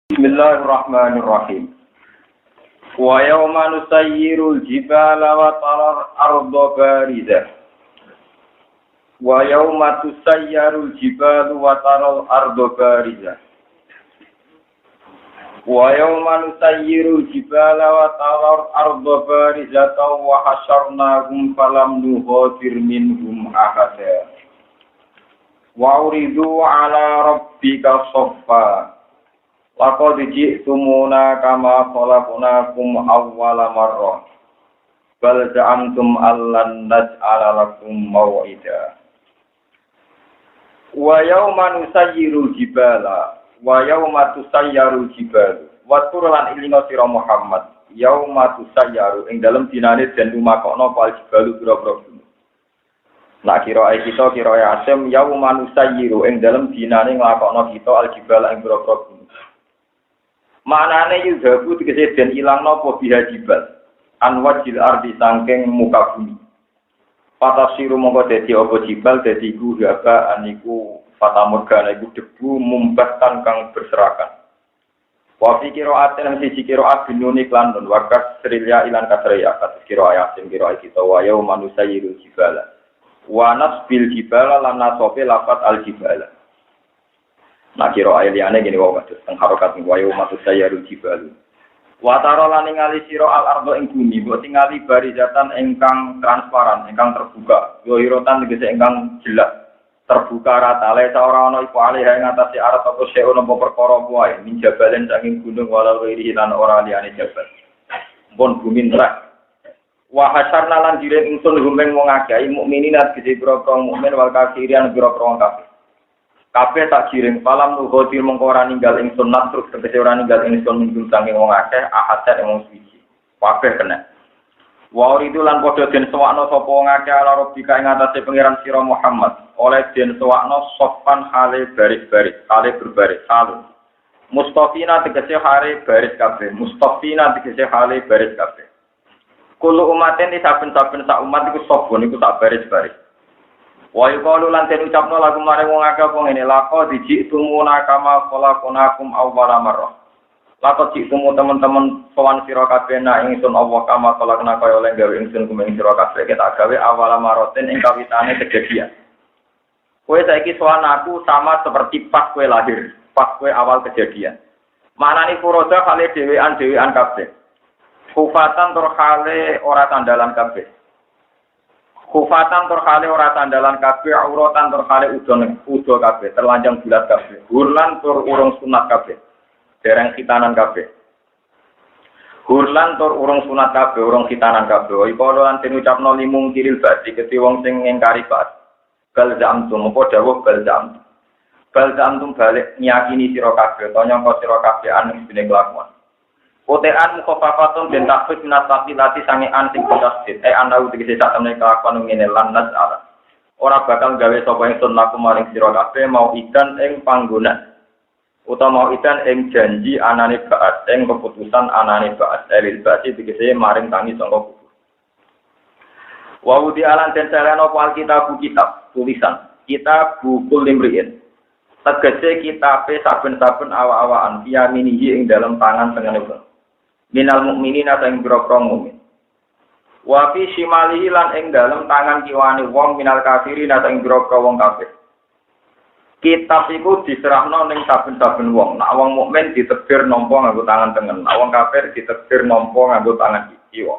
Bismillahirrahmanirrahim. Wa yawma nusayyirul jibala wa taral arda barizah. Wa yawma tusayyarul jibalu wa taral arda barizah. Wa yawma nusayyirul jibala wa taral arda barizah wa hasyarnahum falam nughadir minhum ahada. Wa uridu ala rabbika shaffa. Laqad ji'tumuna kama khalaqnakum awwala marrah. Bal za'amtum allan naj'ala lakum maw'ida. Wa yawma nusayyirul jibala wa yawma tusayyarul jibalu. Wa turlan ilina sira Muhammad. Yawma tusayyaru ing dalem dinane den lumakokno pal jibalu pira-pira gunung. Nah kira kita kira Asim yawma nusayyiru ing dalem dinane nglakokno kita al jibala ing pira-pira gunung. Manane yuzabu tegese den ilang napa biha jibal anwajil ardi sangking muka bumi. Patasiru mongko dadi apa jibal dadi iku haba aniku fatamurgana iku debu mumbatan kang berserakan. Wa fi qira'atin siji qira'at binuni klandon wakas srilya ilan kasriya kados qira'at Yasin qira'at kita wa yauma nusayyiru jibala. Wa nasbil jibala lan nasofe lafat al jibala. Nah kira ayliane gini wae kados teng harokat wayu matus sayarul jibal. Wa tarola ningali sira al ardo ing bumi, mbok tingali barizatan ingkang transparan, ingkang terbuka. Yohirotan tegese ingkang jelas. Terbuka ratale ora ana iku alih ing atase arat apa seo napa perkara wae, min jabalen saking gunung walau iri lan ora liyane jabal. Pun bumi terak. Wa hasyarna lan direng ingsun humeng wong akeh mukminin tegese pira-pira mukmin wal kafirin pira-pira wong kafir. Kabeh tak giring falam nuhodir mengko ora ninggal ing sunat terus tegese ora ninggal ing sun minggu sange wong akeh ahad wong suci. Kabeh kena. Wa uridu lan padha den sewakno sapa wong akeh ala robika ing atase pangeran sira Muhammad. Oleh den sewakno sofan hale baris-baris, hale berbaris salun. Mustafina tegese hale baris kabeh, mustafina tegese hale baris kabeh. Kulo umaten di saben-saben sak umat iku sapa niku sak baris-baris. Wa yuqalu lan den ucapno lagu marang wong akeh apa ngene laqad ji'tumuna kama khalaqnakum awwala marrah. Laqad ji'tumu teman-teman sowan sira kabeh na ingsun Allah kama khalaqna kaya oleh gawe ingsun kumeng sira kabeh kita gawe awwala marratin ing kawitane kejadian. Kowe saiki sowan aku sama seperti pas kowe lahir, pas kowe awal kejadian. Manane furoda kale dhewean kabeh. Kufatan tur kale ora tandalan kabeh. Kufatan terkali ora sandalan kabeh, auratan terkali udo kabeh, terlanjang bulat kabeh. Hurlan tur urung sunat kabeh. Dereng khitanan kabeh. Hurlan tur urung sunat kabeh, urung khitanan kabeh. Iku lan den ucapno limung kiril badi kedhe wong sing ngingkari bas. Bal zamtum apa dawuh bal zamtum. Bal zamtum balik nyakini sira kabeh, to nyangka sira kabeh anu dene kelakuan. Kotean mukhafafatun den takfif minat taqilati sangean sing tasdid ana uti sak temene kelakuan ngene lan nasara ora bakal gawe sapa ingsun laku maring sira kabeh mau idan ing panggonan utawa mau idan ing janji anane baat ing keputusan anane baat elil basi tegese maring tangi sangka kubur wa udi alan den salano kitab tulisan kitab bukul limriin tegese kitabe saben-saben awa-awaan yaminihi ing dalam tangan tengene minal mukminina ing boro-boro mukmin. Wa fi shimalihi lan ing dalem tangan kiwane wong minal kafirin ing boro-boro wong kafir. Kitab iku diserahno ning saben-saben wong. Nek wong mukmin ditebir nampa nganggo tangan tengen, nek wong kafir ditebir nampa nganggo tangan kiwa.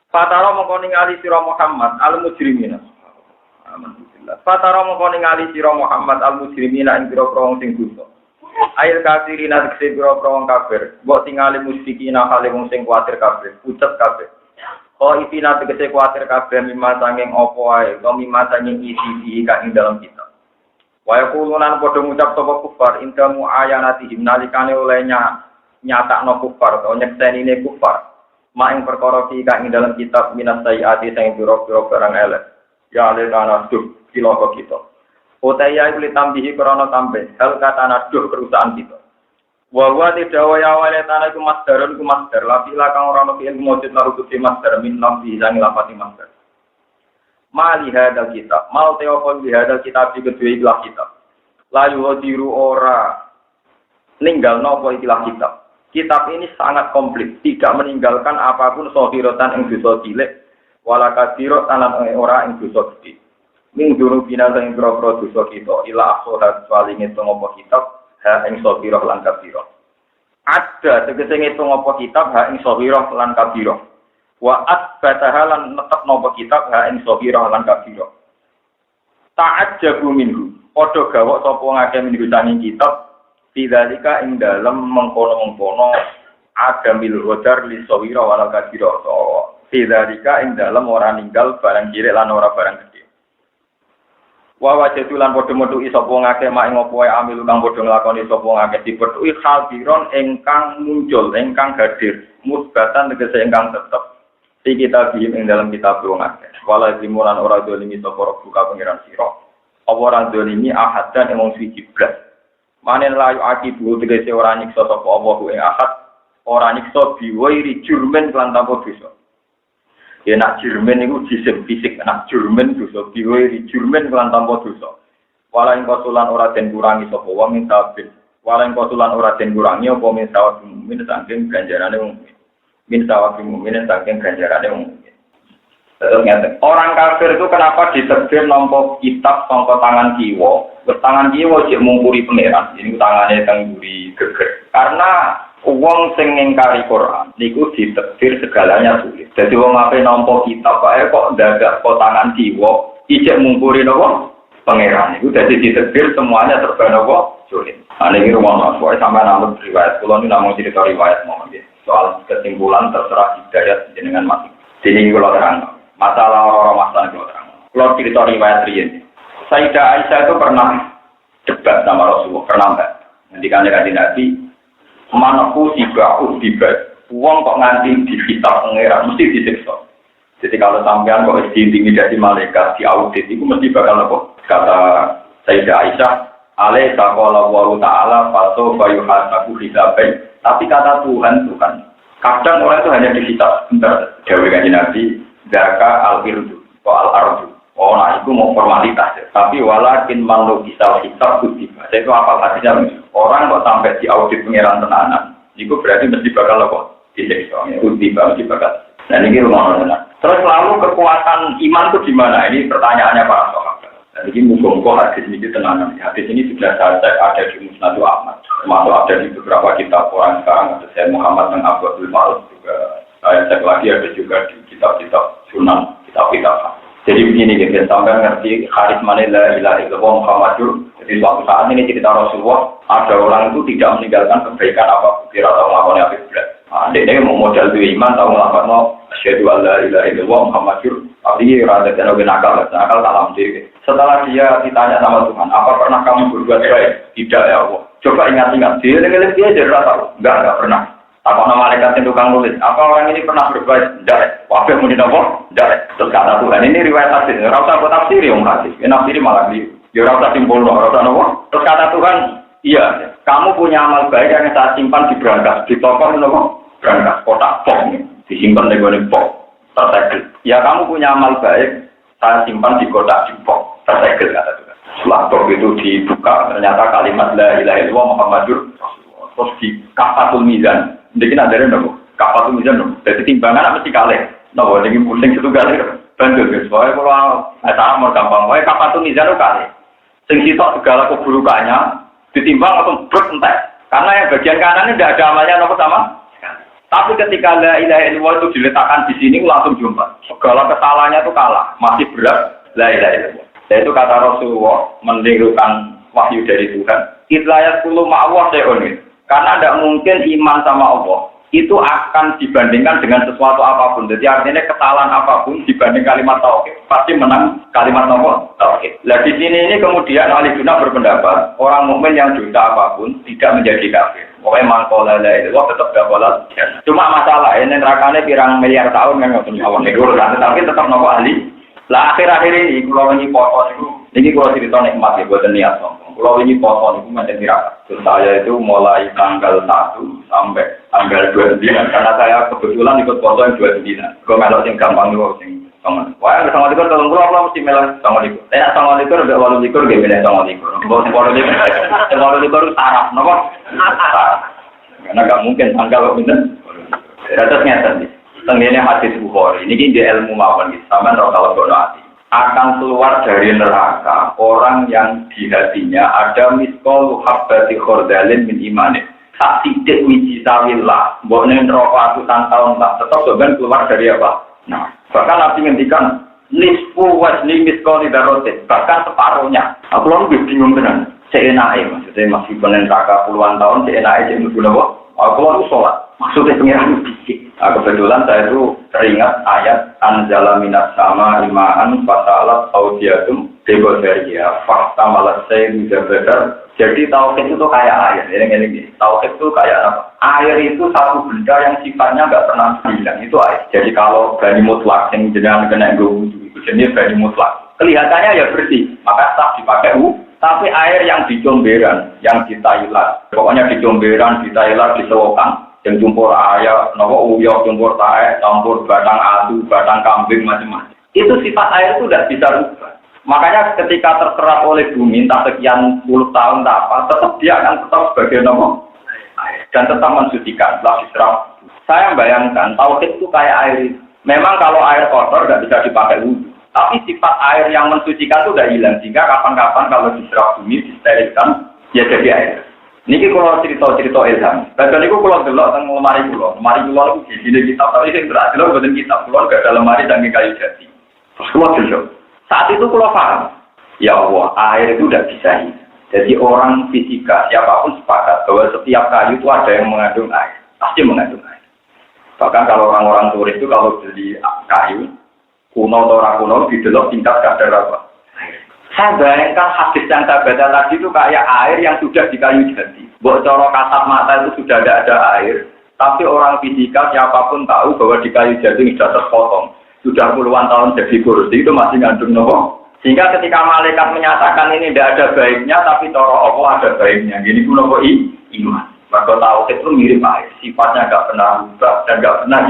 Fatara mongko ningali sira Muhammad al-mujrimina. Alhamdulillah. Fatara mongko ningali sira Muhammad al-mujrimina ing boro-boro wong sing dosa. Ail kafirina tegese pira-pira wong kafir, mbok tingali musyrikina kale wong sing kuwatir kabeh, pucet kabeh. Oh ifina tegese kuwatir kabeh mimma sanging apa wae, to mimma sanging isi kang ing dalam kitab. Wa yaqulunan padha ngucap sapa kufar indamu ayanatihim nalikane oleh nyatakno kufar to nyeksenine kufar. Ma ing perkara iki kang ing dalam kitab minas sayyati sing pira-pira barang elek. Ya ale kana duh cilaka kita. Utaya iku litambihi krana tambe hal kata naduh perusahaan kita. Wa wa tidawa ya wale tanah iku masdarun ku masdar lapila kang ora ono ilmu mujud narutu masdar min lambi sang lapati masdar. Mali hadal kitab mal teopon di hadal kitab iki kedue ikhlas kitab. La yudiru ora ninggalno apa ikilah kitab. Kitab ini sangat komplit, tidak meninggalkan apapun sohirotan ing dosa cilik, wala kasirotan lan ora ing dosa gede. Ming dulu bina sing pro dosa kita, ila akhirat wali ngitung apa kitab, ha ing sohiroh lan kabiroh. Ada tegese ngitung apa kitab, ha ing sohiroh lan kabiroh. Wa asbataha lan netep napa kitab, ha ing sohiroh lan kabiroh. Ta'ajjabu minhu, padha gawok sapa ngake minggu saking kitab. Tidzalika ing dalem mengkono-mengkono ada milhodar li sawira wal kabira. Tidzalika ing dalem ora ninggal barang cilik lan ora barang gedhe. Wa wajadulan padha metuki sapa ngake mak ing apa wae amil kang padha nglakoni sapa ngake dipethuki hadiron ingkang muncul ingkang hadir musbatan tegese ingkang tetep di kitab ing dalam kitab wong akeh. Wala limuran ora dolimi sapa buka pangeran sira. Apa ora dolimi ahadan emong siji blas. Manen layu akibu tegese ora nyiksa sapa Allah ing ahad, ora nyiksa biwairi jurmen lan tanpa dosa. Ya nak jurmen niku jisim fisik, nak jurmen dosa biwairi jurmen lan tanpa dosa. Wala ing kosulan ora den kurangi sapa wong mintabin. Wala ing kosulan ora den kurangi apa mintawa min saking ganjarane wong. Min sawabi mukmin saking ganjarane wong. Orang kafir itu kenapa ditebir nampa kitab sangka tangan kiwa? Tangan kiwa jek mungkuri pangeran. Ini tangane teng mburi geger. Karena wong sing ngingkari Quran niku ditebir segalanya sulit. Jadi wong ape nampa kitab wae kok ndagak kok tangan kiwa ijek mungkuri napa? Pangeran. Niku dadi ditebir semuanya serba napa? Sulit. Niki rumono wae sampeyan namung riwayat. Kula niku namung cerita riwayat mawon nggih. Soal kesimpulan terserah hidayat jenengan mati. Dene kula terang. Masalah orang-orang masalah itu terang. Kalau cerita riwayat riyen, Sayyidah Aisyah itu pernah debat sama Rasulullah, pernah enggak? Nanti kan Nabi, manaku sibahu dibat, uang kok nganti di kitab pengeran, mesti disiksa. Jadi kalau sampean kok diintimidasi malaikat, diaudit, itu mesti bakal apa? Kata Sayyidah Aisyah, alaih saqala wa ta'ala faso bayuhasaku hisabai. Tapi kata Tuhan, kadang orang itu hanya di kitab. Bentar, jawab kanjeng Nabi. Zaka al-irdu, al-ardu. Oh, nah itu mau formalitas ya. Tapi walakin manlu kisah kitab kutiba. Saya itu apa artinya? Orang kok sampai di audit pengiran tenanan, itu berarti mesti bakal apa? Disiksa. Kutiba mesti bakal. Nah ini rumah. Terus lalu kekuatan iman itu di mana? Ini pertanyaannya para sahabat. Dan ini muka-muka hadis ini tenanan. Hadis ini sudah saya cek ada di Musnadu Ahmad. Termasuk ada di beberapa kitab orang sekarang. Ada Syekh Muhammad dan Abdul Ma'ruf juga. Saya cek lagi ada juga di kitab-kitab sunan, kitab-kitab. Jadi begini, kita sampai ngerti karisma la ilaha illallah Muhammadur. Jadi suatu saat ini cerita Rasulullah, ada orang itu tidak meninggalkan kebaikan apa, kira atau melakukan yang berat. Nah, dia mau modal dua iman, tahu melakukan asyhadu an la ilaha illallah Muhammadur. Tapi rada dan nakal dalam diri. Setelah dia ditanya sama Tuhan, apa pernah kamu berbuat baik? Tidak ya Allah. Coba ingat-ingat, dia jadi rasa, enggak pernah. Apa nama malaikat yang tukang nulis? Apa orang ini pernah berbuat? Tidak. Wafih muni nopo? Tidak. Terus kata Tuhan, ini riwayat hadis. Rasa buat tafsir yang hadis. Nafsiri malah di. Ya rasa simpul rasa nopo. Terus kata Tuhan, iya. Kamu punya amal baik yang saya simpan di berangkas, di toko nopo. Berangkas kotak pok. Disimpan di gone pok. Tersegel. Ya kamu punya amal baik, saya simpan di kotak di pok. Tersegel kata Tuhan. Setelah pok itu dibuka, ternyata kalimat la ilaha illallah Muhammadur Rasulullah. Terus di kafatul mizan. Jadi ada nopo, kapal tu misalnya nopo. Jadi timbangan apa sih kali? Nopo, jadi pusing itu kali. Bandel guys. Soalnya kalau ada amor gampang. Soalnya kapal tu misalnya kali. Sing sitok segala keburukannya ditimbang atau berentek. Karena yang bagian kanan ini tidak ada amalnya nopo sama. Tapi ketika la ilaha illallah itu diletakkan di sini langsung jumpa. Segala kesalahannya itu kalah, masih berat la ilaha illallah. Yaitu kata Rasulullah menirukan wahyu dari Tuhan. Itlayat kulu ma'awah se'onin. Karena tidak mungkin iman sama Allah itu akan dibandingkan dengan sesuatu apapun. Jadi artinya kesalahan apapun dibanding kalimat tauhid pasti menang kalimat tauhid. Nah di sini ini kemudian ahli sunnah berpendapat orang mukmin yang dosa apapun tidak menjadi kafir. Pokoknya mangkola itu tetap dapat. Cuma masalah ini nerakane pirang miliar tahun kan ngoten mawon niku tapi tetap nopo ahli. Lah akhir-akhir ini kalau ini foto ini kalau cerita nikmat ya buat niat sombong. Kalau ini foto itu macam tirakat. Saya itu mulai tanggal 1 sampai tanggal 29 karena saya kebetulan ikut foto yang 29. Kalau melok yang gampang itu Wah, sama likur tolong pulau mesti melang sama likur. Sama likur udah walau likur gak milih sama likur. Walau likur taraf, nopo? Karena gak mungkin tanggal bener. Terus nyata nih. Tenggine hadis Bukhari. Ini di ilmu mawon gitu. Sampai kalau bono hati. Akan keluar dari neraka orang yang di hatinya ada miskol habbati khordalin min imanin. Tak titik wiji sawillah. Mbokne neraka ratusan tahun lah. Tetap sebenarnya keluar dari apa? Nah, bahkan Nabi ngendikan nisfu wasni miskoli darotin, bahkan separuhnya. Aku lalu bingung tenan. Seenake maksudnya masih penen neraka puluhan tahun seenake sing mlebu napa? Aku lalu sholat. Maksudnya pengiran fisik. Nah, kebetulan saya itu teringat ayat anzala minas sama imaan fasalat audiatum debodaria fakta malas saya bisa beredar. Jadi tauhid itu kayak air. Ini. Tauhid itu kayak apa? Air itu satu benda yang sifatnya nggak pernah hilang. Itu air. Jadi kalau bani mutlak yang jenengan kena wudhu itu jenis bani mutlak. Kelihatannya ya bersih, maka sah dipakai Tapi air yang di Comberan, yang di Thailand, pokoknya di Comberan, di Thailand, di Selokan, yang campur ayam, nopo uyah, campur tae, campur batang adu, batang kambing, macam-macam. Itu sifat air itu tidak bisa rubah. Makanya ketika terserap oleh bumi, entah sekian puluh tahun, tak apa, tetap dia akan tetap sebagai nopo dan tetap mensucikan, setelah diserap. Saya bayangkan, tauhid itu kayak air. Memang kalau air kotor tidak bisa dipakai wudhu. Tapi sifat air yang mensucikan itu sudah hilang. Sehingga kapan-kapan kalau diserap bumi, disterilkan, ya jadi air. Niki kalau cerita-cerita ilham. Bahkan niku kalau delok teng lemari kula. Lemari kula niku di kitab. Tapi sing berat delok boten kitab. Kula gak ada lemari saking kayu jati. Terus kula delok. Saat itu kula paham. Ya Allah, air itu tidak bisa hidup. Jadi orang fisika siapapun sepakat bahwa setiap kayu itu ada yang mengandung air. Pasti mengandung air. Bahkan kalau orang-orang turis itu kalau beli kayu kuno atau orang kuno didelok tingkat kadar apa? Saya bayangkan hadis yang saya baca tadi itu kayak air yang sudah di kayu jati. Buat cara kasat mata itu sudah ada air. Tapi orang fisika siapapun tahu bahwa di kayu jati sudah terpotong. Sudah puluhan tahun jadi kursi itu masih ngandung nopo. Sehingga ketika malaikat menyatakan ini tidak ada baiknya, tapi cara Allah ada baiknya. Gini pun nopo iman. Maka tauhid itu mirip air. Sifatnya nggak pernah berubah dan nggak pernah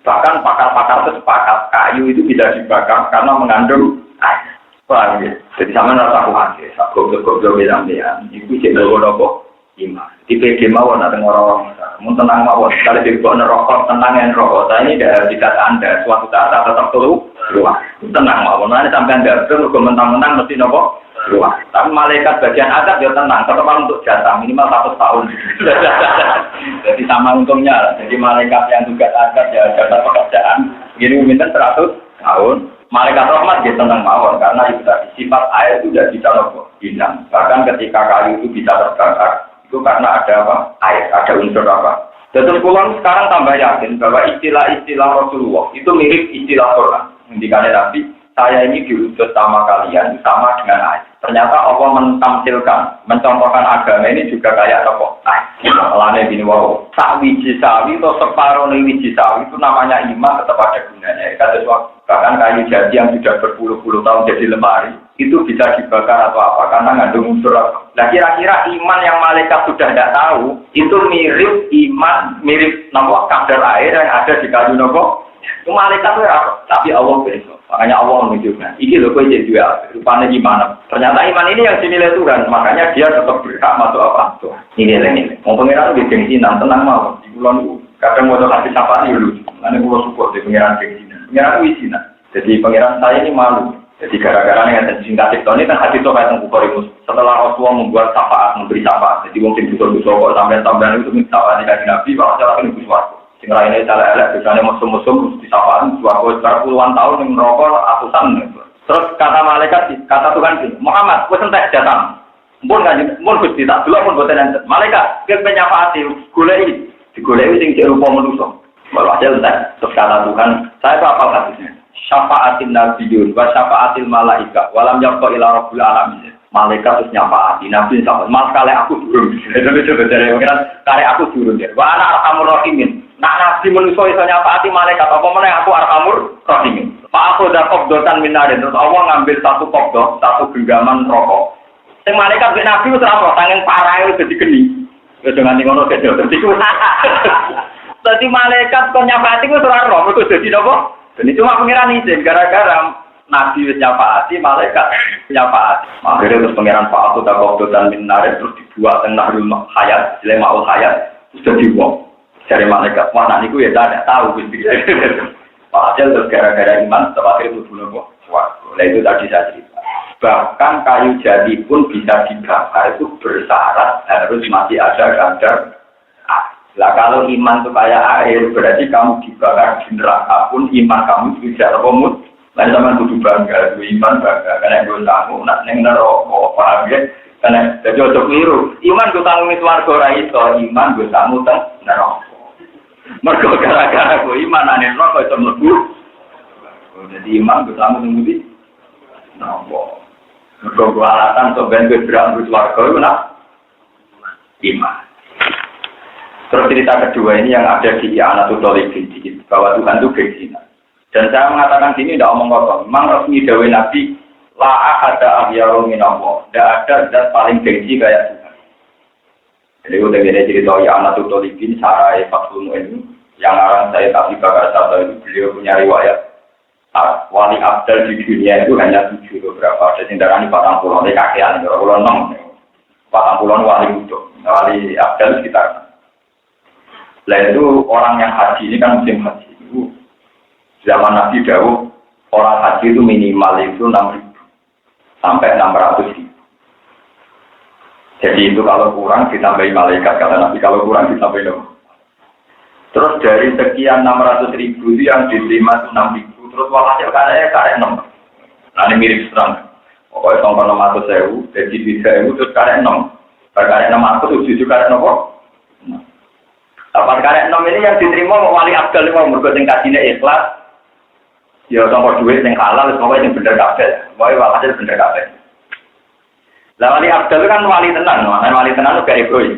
bahkan pakar-pakar itu sepakat kayu itu tidak dibakar karena mengandung air. Paham ya? Jadi sama rasa khawatir, goblok-goblok bilang dia, itu cek nopo iman. Di PD mawon ada orang mau tenang mawon. Kalau dibuat nerokok tenang yang rokok. Saya ini tidak Anda suatu saat tetap keluar. Tenang mawon. Nanti sampai Anda mentang-mentang mesti nopo keluar. Tapi malaikat bagian adab dia tenang. Tetap untuk jatah minimal 100 tahun. Jadi sama untungnya. Jadi malaikat yang tugas adab ya jatah pekerjaan. Gini minta 100 tahun. Malaikat rahmat dia tenang mawon karena itu tadi sifat air itu tidak bisa hilang. Bahkan ketika kayu itu bisa terbakar itu karena ada apa? Air, ada unsur apa? Terus pulang sekarang tambah yakin bahwa istilah-istilah Rasulullah itu mirip istilah Quran. Indikasinya Nabi, saya ini diutus sama kalian sama dengan air. Ternyata Allah mentamsilkan, mencontohkan agama ini juga kayak apa? Air. Melane bini wow. Sak wiji sawi atau separuh wiji sawi itu namanya iman tetap ada gunanya. Kata bahkan kayu jati yang sudah berpuluh-puluh tahun jadi lemari itu bisa dibakar atau apa karena ngandung unsur apa. Nah kira-kira iman yang malaikat sudah tidak tahu itu mirip iman mirip nama kadar air yang ada di kayu nopo. Itu malaikat itu tapi Allah besok. Makanya Allah menunjukkan. Ini loh kau jadi jual. Rupanya gimana? Ternyata iman ini yang dinilai Tuhan. Makanya dia tetap berhak masuk apa? Tuh. Ini. Mau pengiran lebih gengsinan tenang mau. Di bulan itu kadang mau hati sapa nih dulu. Nanti pulau support di pengiran gengsinan. Pengiran wisina. Jadi pengiran saya ini malu. Jadi gara-gara yang singkat itu ini kan hati itu kayak Bukhari Muslim. Setelah Rasulullah membuat syafaat, memberi syafaat. Jadi mungkin busur-busur kok sampai-sampai itu minta syafaat di Nabi. Kalau saya akan ibu suatu. Sing lainnya cara elek, biasanya musuh-musuh disapaan, suatu sekitar puluhan tahun yang merokok ratusan. Terus kata malaikat, kata Tuhan gini, Muhammad, gue sentek datang. Mun gusti tak dulu pun buatan enten. Malaikat, kita menyafaati, digulai sing rupa manusia. Baru aja entek. Terus kata Tuhan, saya itu apa hadisnya? Syafaatin nabiyun, wa syafaatil malaika, walam yaqqa ila rabbil alamin. Malaikat terus nyafaati, nabi sama. Mas kali aku turun. Coba dari pengiran, kali aku turun. Wa ana arhamur rahimin. Nah, nabi manusia iso nyafaati malaikat apa meneh aku arhamur rahimin. Pak aku dak qabdotan minarin terus Allah ngambil satu qabdoh, satu genggaman rokok. Sing malaikat mek nabi wis ora saking parahe wis dadi geni. Wis nganti ngono kek dadi ku. Dadi malaikat kok nyafaati wis ora ora, mergo dadi napa? Dan itu cuma pengiran izin gara-gara Nabi nyafaati, malaikat nyafaati. Akhirnya terus pengiran Fa'atu Takodo dan Minaret terus dibuat tengah rumah hayat, Maul hayat, sudah dibuang. Dari malaikat, wah nanti gue ya tidak tahu. Padahal terus gara-gara iman, terakhir itu dulu. Wah, itu tadi saya cerita. Bahkan kayu jati pun bisa dibakar itu bersyarat harus masih ada kadar. Lah kalau iman itu kayak air, berarti kamu dibakar di neraka pun iman kamu tidak remut. Lain sama kudu bangga, iman bangga, karena gue tamu, nak neng neraka, paham ya? Karena jadi ojo keliru, iman gue tamu itu warga raiso, iman gue tamu teng neraka. Mereka gara-gara gue iman ane neraka itu mlebu. Jadi iman gue tamu teng neraka. Mereka gue alatan soben gue berangkat warga itu nak iman. Terus cerita kedua ini yang ada di Anatul Tolibin, bahwa Tuhan itu begini. Dan saya mengatakan sini tidak omong kosong. Memang resmi dawai Nabi, la ahada ahyaru minallah. Tidak ada zat paling gengsi kayak Tuhan. Jadi udah gini cerita ya Anatul Tolibin, Sarai Fatul Mu'in, yang orang saya tapi bakal satu itu beliau punya riwayat. Wali Abdal di dunia itu hanya 7 beberapa. Ada sindaran di Patang Pulau, ini kakean, Pulau 6. Patang Pulau wali untuk wali Abdal sekitar. Lalu itu orang yang haji ini kan musim haji itu. Zaman Nabi Dawud, orang haji itu minimal itu 6.000 sampai 600.000. Jadi itu kalau kurang ditambahi malaikat, kata Nabi, kalau kurang ditambahi dong. Terus dari sekian 600.000 itu yang diterima itu 6.000, terus walhasil karek 6. Nah ini mirip serang. Pokoknya sampai 600.000, jadi 3.000 terus karek 6. Karek 600 itu karek 6. Dapat karek 6 ini yang diterima wali Abdal itu mergo sing kajine ikhlas. Ya nomor duit yang halal, semuanya yang bener kabel. Pokoknya walhasil bener kabel. Lah wali Abdal kan wali tenan, wali tenan itu gak egois.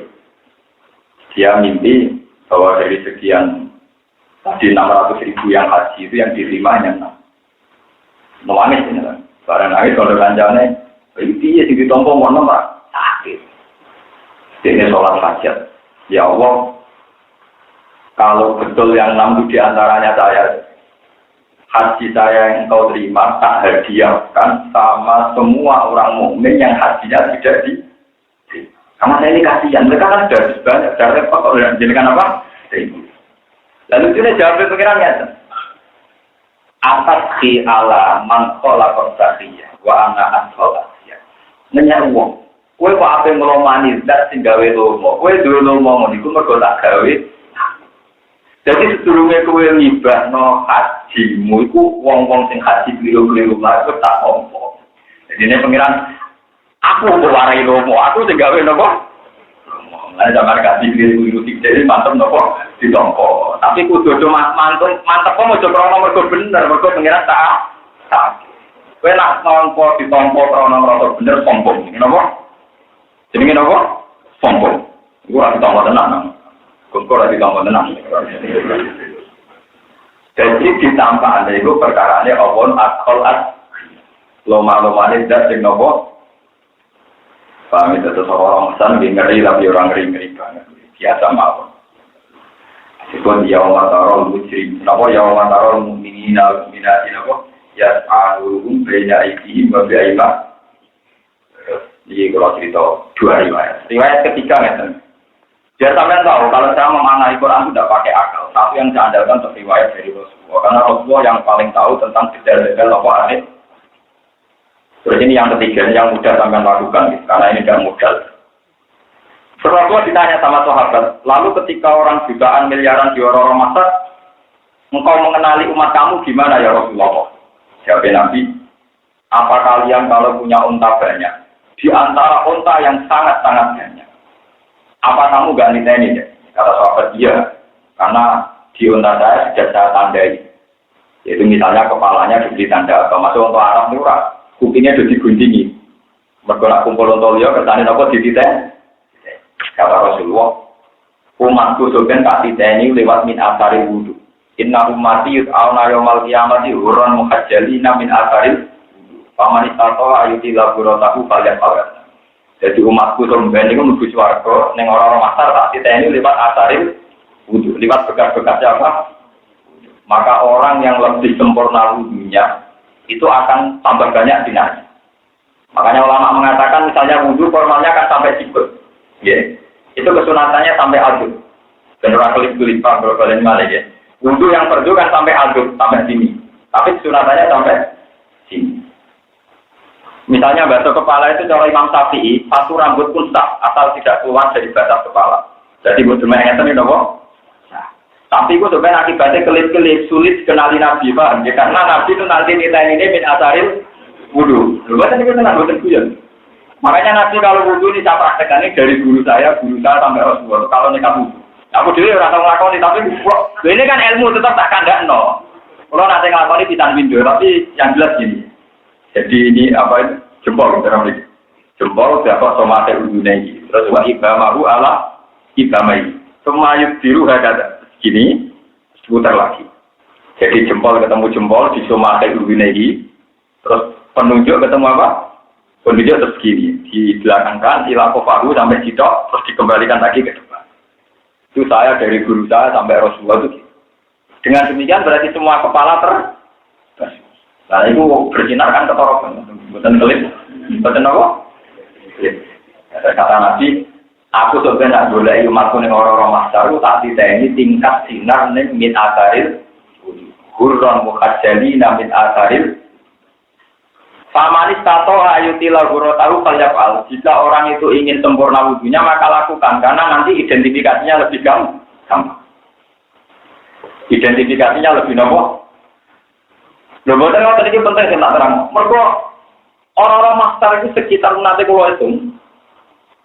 Dia mimpi bahwa dari sekian tadi 600.000 yang haji itu yang diterima hanya 6. Nangis ini kan. Barang nangis kalau kancane, itu dia sing ditompo ngono Pak. Sakit. Ini sholat hajat. Ya Allah, kalau betul yang 6 itu diantaranya saya, haji saya yang engkau terima tak hadiahkan sama semua orang mukmin yang hajinya tidak di. Karena saya ini kasihan, mereka kan sudah banyak, sudah repot kalau menjadikan apa? Lalu itu jawab pikirannya. Atas ki ala man kola korsatiyah wa ana asholatiya. Nanya uang, kue kok apa yang ngelomani zat sing gawe lomo, kue duwe lomo ngoniku mergo tak gawe. Jadi sedurunge kowe ngibahno hajimu iku wong-wong sing haji keliru-keliru lah tak ompo. Jadi ini pengiran aku warai lomo, aku sing gawe napa? Lah zaman haji keliru-keliru jadi mantep napa ditompo. Tapi kudu do mantep kok aja krono mergo bener, mergo pengiran tak. Kowe nak nompo ditompo krono mergo bener sombong. Napa? Jenenge napa? Sombong. Iku ora ditompo tenan. Kok lagi kamu tenang. Jadi ditambah ada itu perkarane awon akal loma ini dah sing nopo. Paham itu seorang san ngeri tapi orang ngeri banget. Biasa mawon. Sebab dia matarol mujrim. Nopo ya matarol mukminina minati nopo. Ya alum bena iki mabiaiba. Ini kalau cerita 2 riwayat. Riwayat ketiga ngeten. Biar sampean tahu, kalau saya memaknai Quran tidak pakai akal. Tapi yang saya andalkan untuk riwayat dari Rasulullah. Karena Rasulullah yang paling tahu tentang detail-detail apa aneh. Terus ini yang ketiga, yang mudah sampean lakukan. Karena ini tidak mudah. Rasulullah ditanya sama sahabat. Lalu ketika orang jutaan miliaran di orang masak, engkau mengenali umat kamu gimana ya Rasulullah? Jawab Nabi, apa kalian kalau punya unta banyak? Di antara unta yang sangat-sangat banyak. Apa kamu gak niteni deh? Kata sahabat dia, karena di unta saya sudah saya tandai. Yaitu misalnya kepalanya diberi tanda, termasuk untuk Arab murah, kupingnya sudah diguntingi. Mereka kumpul untuk dia, bertanya apa di titik? Kata Rasulullah, umatku sebenarnya tak titeni lewat min asari wudu. Inna ummati yud'auna yawmal qiyamati hurran muhajjalina min asari wudu. Faman istata'a ayuti laburatahu falyaf'al. Jadi umatku sebenarnya itu menuju swarga ning orang-orang masar tak titeni lewat asari wudu, lewat bekas-bekasnya apa? maka orang yang lebih sempurna wudunya itu akan tambah banyak dinanya. Makanya ulama mengatakan misalnya wudu formalnya kan sampai sikut. Ya. Itu kesunatannya sampai aduk. General kelip-kelip Pak berkali malah ya. Wudu yang fardu kan sampai aduk, sampai sini. Tapi kesunatannya sampai sini. Misalnya basuh kepala itu cara Imam Syafi'i, satu rambut pun sah, asal tidak keluar dari batas kepala. Jadi buat cuma ini nopo. Tapi itu sebenarnya akibatnya kelip-kelip sulit kenali Nabi, Pak. Ya, karena Nabi itu nanti nilai ini min asaril wudu. Bukan itu tenang, bukan kuyon. Makanya Nabi kalau wudu ini saya praktekkan ini dari guru saya sampai Rasulullah. Kalau nikah wudu, aku dulu orang tahu ngelakoni, tapi ini kan ilmu tetap tak kandak no. Kalau nanti ngelakoni pitan window, tapi yang jelas gini. Jadi ini apa itu jempol dalam ini. Jempol siapa somate wudunya ini. Terus wa ibamahu ala ibamai. Semayut biru ada gini, seputar lagi. Jadi jempol ketemu jempol di somate wudunya ini. Terus penunjuk ketemu apa? Penunjuk terus gini, dibelakangkan, ilakofahu sampai sitok, terus dikembalikan lagi ke depan. Itu saya dari guru saya sampai Rasulullah itu. Dengan demikian berarti semua kepala nah itu bersinar kan ketorokan, bukan kelip, bukan apa? Kata Nabi, aku sebenarnya nak boleh umatku ning orang-orang masyar, tak diteni tingkat sinar ning min asaril, hurron mukhajjali min asaril. Famanis tato ayutilah hurotahu falyafal. Jika orang itu ingin sempurna wudunya maka lakukan, karena nanti identifikasinya lebih gampang. Identifikasinya lebih nopo. Lho boten ngoten iki penting tak terang. Mergo orang-orang master itu sekitar nanti kalau itu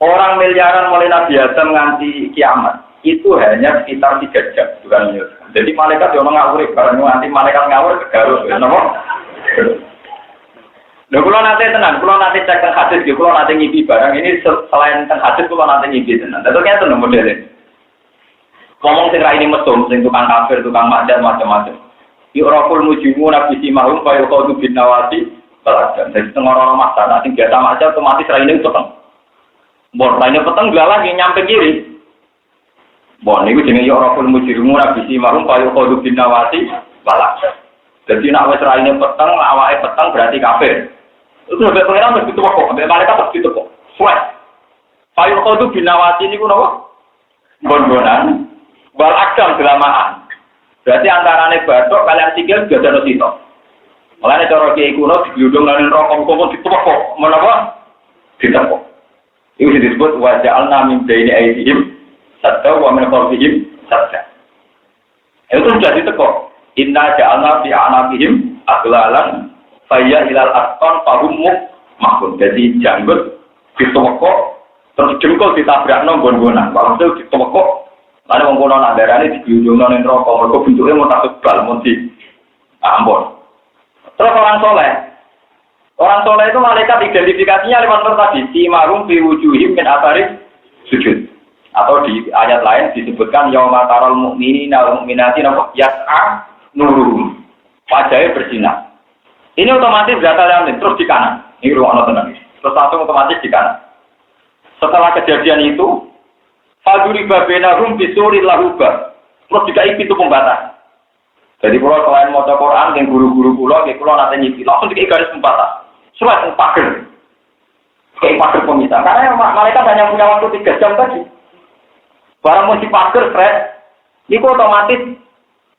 orang miliaran mulai Nabi Adam nganti kiamat itu hanya sekitar 3 jam bukan ya. Jadi malaikat yo ngawur bareng nanti malaikat ngawur garus ya napa? Lho kula nate tenan, kula nate cek teng hadis nggih kula nate ngipi barang ini selain teng hadis kula nate ngipi tenan. Dadi kaya tenan modele. Ngomong sing ra ini mesum sing tukang kafir, tukang maksiat macam-macam. Yu'raful mujimu nabi simahum kaya qadu bin nawati baladan. Jadi orang-orang maksa sing biasa maksiat otomatis ra ini peteng. Mbon ra ini peteng lagi nyampe kiri. Mbon niku jenenge yu'raful mujimu nabi simahum kaya qadu bin nawati baladan. Jadi nek wis ra ini peteng, awake peteng berarti kafir. Itu sampai pengiran mesti tepok, sampai malaikat mesti tepok. Flat. Kaya qadu bin nawati niku napa? Bon-bonan. Wal akdam delamaan. Berarti antarane batok kalian sikil juga ada sito. Mulane cara kiai kuno digludung lan rokok-rokok ditepok. Menapa? Ditepok. Itu disebut wa ja'alna min baini aydihim sadda wa min khalfihim sadda. Itu sudah ditekok. Inna ja'alna fi a'naqihim aglalan faya ilal asqan fahum mahkum. Jadi janggut ditepok terus jengkol ditabrakno nggon-ngonan. Walhasil ditepok. Lalu wong kono nak darane digludungno ning neraka, mergo bentuke mau tak sebal mesti ampun. Terus orang soleh itu malaikat identifikasinya lewat tadi simarum fi wujuhim min athari sujud. Atau di ayat lain disebutkan yauma taral mu'minina wal mu'minati yas'a nuruhum. Wajahnya bersinar. Ini otomatis data yang terus di kanan. Ini ruang tenan. Terus langsung otomatis di kanan. Setelah kejadian itu Faduri babenahum bisuril lahuba. Terus dikai pintu pembatas. Jadi kalau selain maca Quran yang guru-guru kula, nggih kula nate nyiki, langsung dikai garis pembatas. Surat pager. Kayak pager pemisah. Karena malaikat hanya punya waktu 3 jam tadi. Barang mesti pager fred, itu otomatis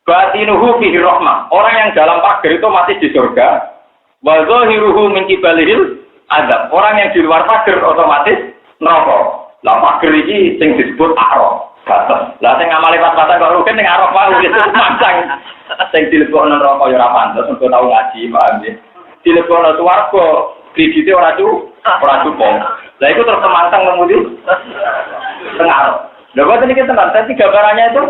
batinuhu fihi rahmah. Orang yang dalam pager itu mati di surga. Wa zahiruhu min qibalihil azab. Orang yang di luar pager otomatis neraka. Lah pager iki sing disebut araf, batas. Lah sing ngamale pas-pasan kok rugen ning araf wae wis mancang. Sing dilebokno neraka ya ora pantes, engko tau ngaji, paham ya. Dilebokno swarga, kredite ora cukup. Lah iku terus kemantang ngemudi teng araf. Lha kok iki tenan, dadi gambarannya itu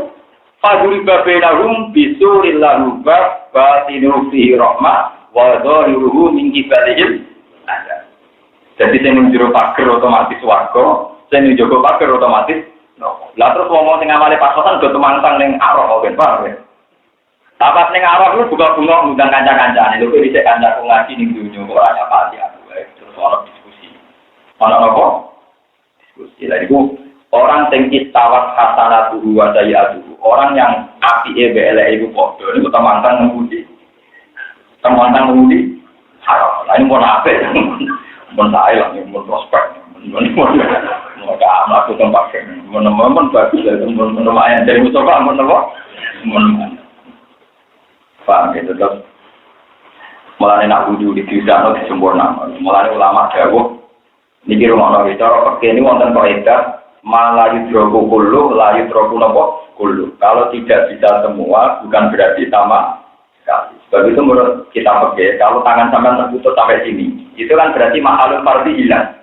faduri babenahum bisuril lahubab batinu fi rahmah wa dhahiruhu min qibalihim azab. Jadi sing njero pager otomatis swarga. Saya jogo pager otomatis. Lah terus ngomong sing amale pas-pasan do temantang ning arah ben paham ya. Tapas ning arah lu buka-bunga ngundang kanca-kancane. Lho iki kancaku ngaji ning dunyo kok ora pati aku. Terus ono diskusi. Ono apa? Diskusi. Lah iku orang sing istawat hasanatuhu wa sayyatuhu. Orang yang apike mbek eleke iku padha. Niku temantan ngemudi. Temantan ngemudi haram. Lah ini mun apik. Mun sae lah mun prospek. Mun aku tempat mun bagus mun lumayan dari Mustafa mun apa? Mun paham gitu terus. Mulane nak wudu di disano disempurna. Mulane ulama dawuh niki rumono cara peke ini wonten kaidah malah yudroku kullu la yudroku napa kullu. Kalau tidak bisa semua bukan berarti sama sekali. Sebab itu menurut kita peke kalau tangan sampean terputus sampai sini itu kan berarti mahalul fardhi hilang.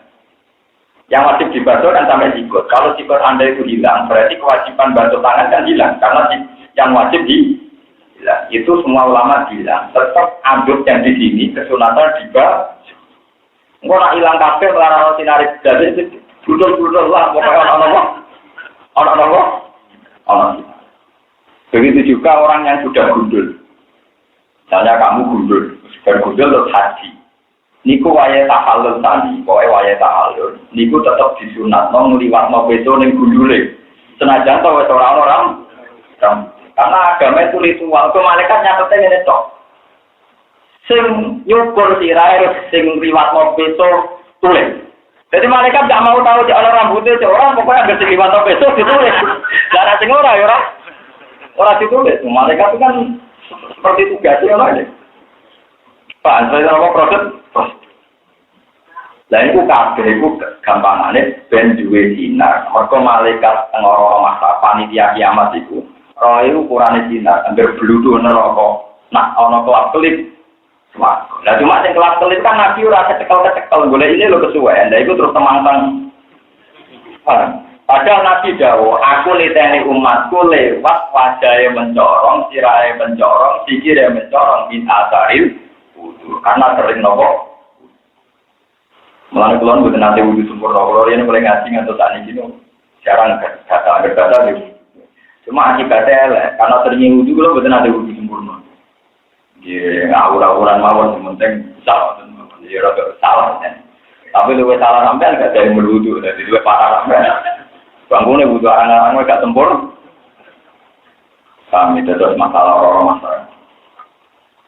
Yang wajib dibantu kan sampai sikut. Kalau sikut Anda itu hilang berarti kewajiban bantu tangan kan hilang karena yang wajib hilang. Itu semua ulama bilang tetap anduk yang di sini kesunatan dibahas. Engko nak ilang kabeh larang sinari jadi budul-budul lah pokoknya ana. Begitu juga orang yang sudah gundul. Misalnya kamu gundul, sudah gundul terus haji. Niku wayahe tahallul tadi, pokoke wayahe tahallul. Niku tetap disunatno ngliwatno beso ning gundule. Senajan to wis orang karena agama itu ritual, ke malaikat nyatetnya ngene tok. Sing nyukur sirahe sing liwat beso tulis. Jadi malaikat enggak mau tahu di ana rambutnya orang pokoknya anggere sing liwat beso ditulis. Cara sing ora ya ora ditulis. Malaikat itu kan seperti tugasnya ora ya. Pak, saya apa proses? Lah iku kabeh iku gampangane ben duwe sinar. Mergo malaikat ngoro masa panitia kiamat iku roh itu ukurane sinar, hampir bludu neraka. Nah, ana kelap-kelip. Nah, cuma sing kelap-kelip kan nabi ora kecekel-kecekel, golek ini lho kesuwen. Lah iku terus temangtang. Padahal nabi dawuh, aku liteni umatku lewat wajahe mencorong, sirahe mencorong, sikire mencorong min asaril wudu. Karena sering nopo. Mulane kula mboten nate wudu sempurna. Kula yen mulai ngaji ngantos sakniki niku jarang kata gitu. Cuma akibatnya elek, karena ternyata wudhu kalau betul ada wudhu sempurna. Dia ngawur-ngawuran mawon, penting salah, dia rada salah. Tapi lebih salah sampai nggak ada yang berwudhu, jadi lebih parah sampai. Bangunnya wudhu orang-orang nggak sempurna. Kami terus masalah orang masalah.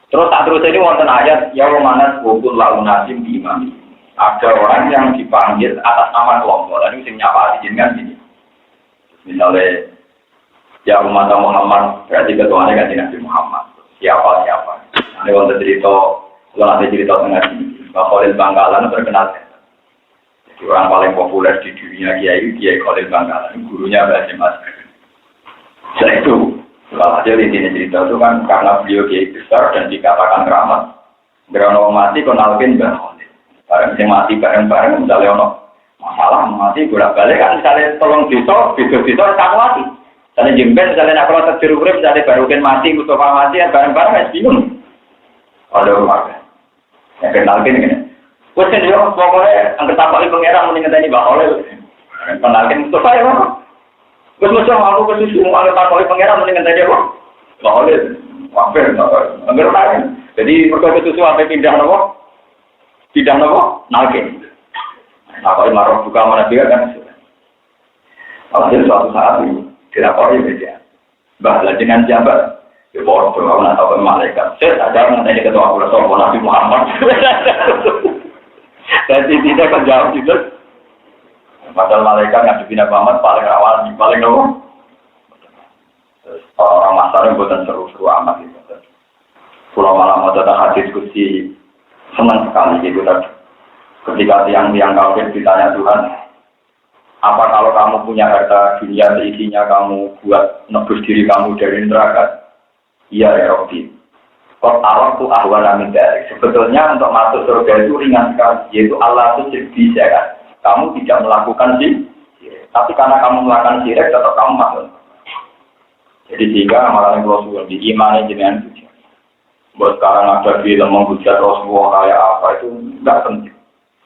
Terus tak terus ini wonten ayat ya mana wukul launasim di imam. Ada orang yang dipanggil atas nama kelompok, dan ini nyapa dijinkan gini. Misalnya ya umat Muhammad berarti ketuanya kan Nabi Muhammad. Siapa? Ini waktu cerita, kalau nanti cerita tengah ini, Khalil Bangkalan terkenal. Jadi orang paling populer di dunia Kiai Khalil Bangkalan, gurunya Mbah Mas. Setelah itu, kalau hasil intinya cerita itu kan karena beliau Kiai besar dan dikatakan keramat. Berono mati konalkin Mbah Khalil. Barang yang mati bareng-bareng misalnya ono masalah mati bolak-balik kan misalnya tolong bisa tak mati. Misalnya jemben, misalnya nak kalau terjuruk misalnya barukan mati, Mustafa mati, bareng-bareng masih bingung. Ada rumah. Yang kenalkan ini. Kucing dia, pokoknya, angkat tapali pengerang meninggal ini bakal. Kenalkan Mustafa ya, Pak. Mustafa aku kesusu, angkat tapali pengerang meninggal ini, Pak. Bakal. Wafir, angkat lain. Jadi, mereka kesusu sampai pindah nopo. Pindah nopo, nalkin. Tapali marah buka mana juga kan. Alhasil suatu saat ini. Dilapori beda. Bahlah dengan jabat. Ya bodoh kalau nak tahu malaikat. Saya sadar nanti ketua Abdullah Sopo Nabi Muhammad. Dan tidak akan jawab itu. Padahal malaikat ngadepin Nabi Muhammad paling rawan, paling nomor. Orang masyarakat bukan seru-seru amat itu. Pulau malam ada hadis diskusi senang sekali gitu. Ketika tiang-tiang kafir ditanya Tuhan. Apa kalau kamu punya harta dunia seisinya kamu buat nebus diri kamu dari neraka? Iya ya Rabbi. Kok Allah itu ahwana min dzalik. Sebetulnya untuk masuk surga itu ringan sekali. Yaitu Allah itu bisa kan. Kamu tidak melakukan syirik. Tapi karena kamu melakukan syirik tetap kamu masuk. Jadi sehingga amalan Rasul di iman jenengan itu. Buat sekarang ada film menghujat Rasulullah kayak apa itu enggak penting.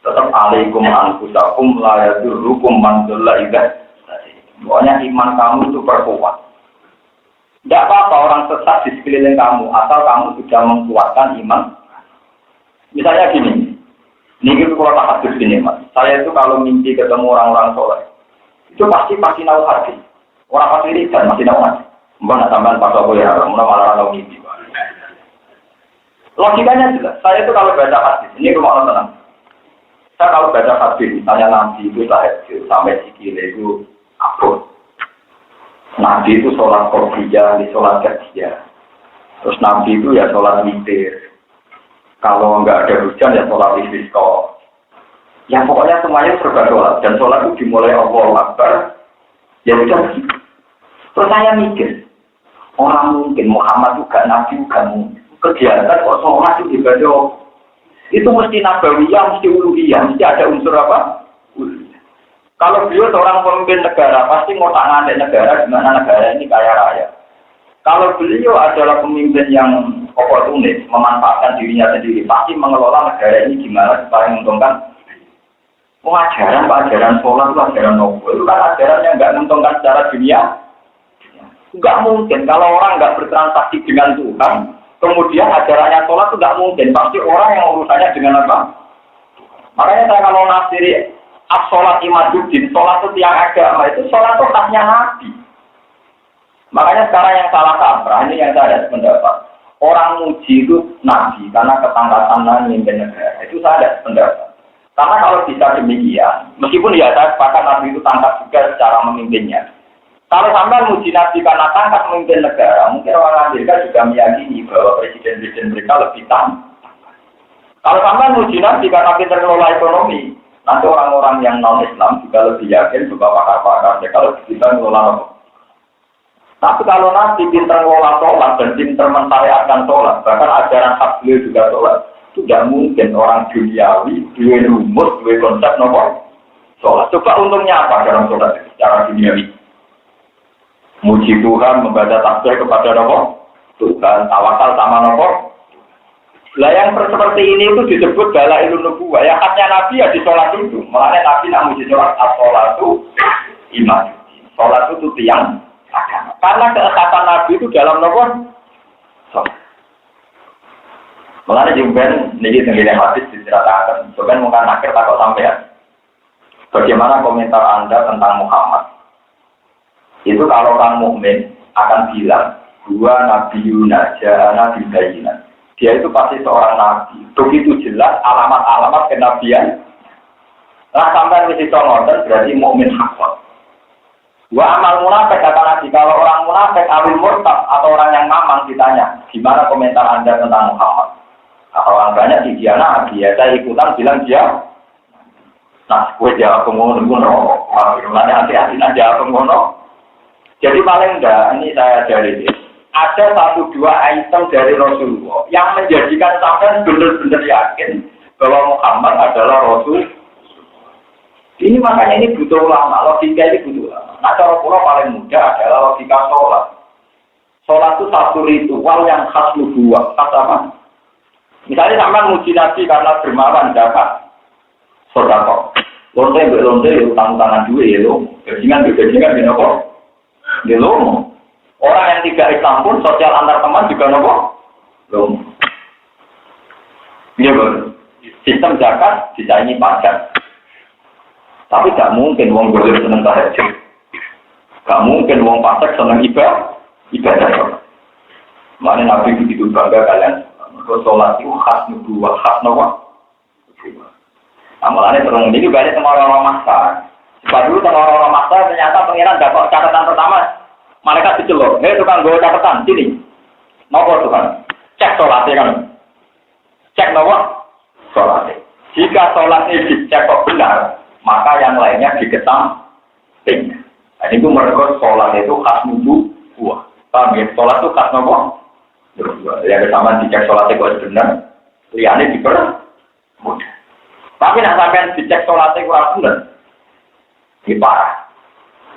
Tetap alaikum anfusakum la yadurrukum man dhalla idza. Pokoknya iman kamu itu perkuat. Tidak apa-apa orang sesat di sekeliling kamu asal kamu sudah menguatkan iman. Misalnya gini. Ini kalau tak hadis gini Mas. Saya itu kalau mimpi ketemu orang-orang soleh itu pasti nahu hadis. Orang pasti dan masih nahu hadis. Mbak sampean pas aku ya, malah tahu ngisi. Logikanya jelas. Saya itu kalau baca hadis, ini rumah tenang. Saya kalau baca hadis, misalnya Nabi itu sampai sikile itu abot. Nabi itu sholat qobliyah, di sholat qadiyah. Terus Nabi itu ya sholat witir. Kalau nggak ada hujan ya sholat istisqa. Ya pokoknya semuanya serba sholat. Dan sholat itu dimulai Allahu Akbar. Ya sudah. Terus saya mikir, orang mungkin Muhammad juga Nabi juga mungkin. Kegiatan kok sholat itu ibadah. Itu mesti nabawiyah, mesti uluhiyah, mesti ada unsur apa? Kalau beliau seorang pemimpin negara, pasti mau ngandek negara, gimana negara ini kaya raya. Kalau beliau adalah pemimpin yang oportunis, memanfaatkan dirinya sendiri, pasti mengelola negara ini gimana supaya menguntungkan. Ajaran sholat itu ajaran nopo. Itu kan ajaran yang nggak menguntungkan secara dunia. Nggak mungkin. Kalau orang nggak bertransaksi dengan Tuhan, kemudian ajarannya sholat itu nggak mungkin. Pasti orang yang urusannya dengan apa? Makanya saya kalau nafsiri as-sholat imaduddin, sholat itu tiang agama, itu sholat itu khasnya Nabi. Makanya sekarang yang salah kaprah, ini yang saya ada pendapat. Orang muji itu Nabi, karena ketangkasan memimpin negara. Itu saya ada pendapat. Karena kalau bisa demikian, meskipun ya saya sepakat Nabi itu tangkap juga secara memimpinnya. Kalau sampai muji Nabi karena tangkap memimpin negara, mungkin orang Amerika juga meyakini bahwa presiden-presiden mereka lebih tangkap. Kalau sampai muji Nabi karena pintar mengelola ekonomi, nanti orang-orang yang non-Islam juga lebih yakin bahwa pakar-pakar mereka lebih bisa mengelola ekonomi. Tapi kalau Nabi pintar mengelola sholat dan pintar mentariakan sholat, bahkan ajaran hak beliau juga sholat, itu tidak mungkin orang duniawi, dua rumus, dua konsep nomor sholat. Coba untungnya apa dalam sholat secara duniawi? Muji Tuhan, membaca tasbih kepada nomor Tuhan, tawakal sama nomor. Lah yang seperti ini itu disebut dalailun nubuwah. Ya khasnya Nabi ya di sholat itu. Makanya Nabi nak muji sholat, as-sholatu iman. Sholat itu tiang agama. Karena keekatan Nabi itu dalam nomor sholat. Makanya jumpen ini tenggine hadis diceritakan. Jumpen mungkin akhir takut sampean. Bagaimana komentar Anda tentang Muhammad? Itu kalau orang mukmin akan bilang, dua nabi Yunajah, nabi Bayinan. Dia itu pasti seorang nabi. Begitu jelas alamat-alamat kenabian. Nah sampai di situ ngoten berarti mukmin hakon. Wa amal munafik kata Nabi, kalau orang munafik awil murtad atau orang yang mamang ditanya, gimana komentar Anda tentang Muhammad? Orang banyak di dia nabi, ya saya ikutan bilang dia. Nah, gue jawab pengono, makanya hati-hati nak jawab pengono. Jadi paling enggak, ini saya dari ada 1-2 item dari Rasulullah yang menjadikan sampai benar-benar yakin bahwa Muhammad adalah Rasul. Ini makanya ini butuh ulama, logika ini butuh ulama. Nah, cara pula paling mudah adalah logika sholat. Sholat itu satu ritual yang khas nubuwah, khas apa? Misalnya sama muji Nabi karena dermawan dapat sedekah. Lonte utang-utangan duit ya lo. Bajingan gini kok. Dia lo. Orang yang tidak Islam pun sosial antar teman juga nopo. Lo. Iya betul. Sistem zakat disaingi pajak. Tapi tidak mungkin wong boleh seneng tahajud. Tidak mungkin wong fasik seneng ibadah. Makanya Nabi begitu bangga kalian. Sholat itu khas nubuwah, khas nawa. Amalannya terus ini banyak sama orang-orang masa. Sebab dulu sama orang-orang masa ternyata pengiran dapat catatan pertama. Malaikat dicelur, tukang gue catatan sini. Nopo tukang, cek sholatnya kan. Cek nawa, sholatnya. Jika sholatnya dicek kok benar, maka yang lainnya dikesamping. Nah, itu mereka sholat itu khas nubuwah. Paham ya? Sholat itu khas nawa. Yang kesamaan dicek sholatnya kok benar, liane dipermudah. Tapi nak sampai dicek sholatnya kurang benar, ini parah.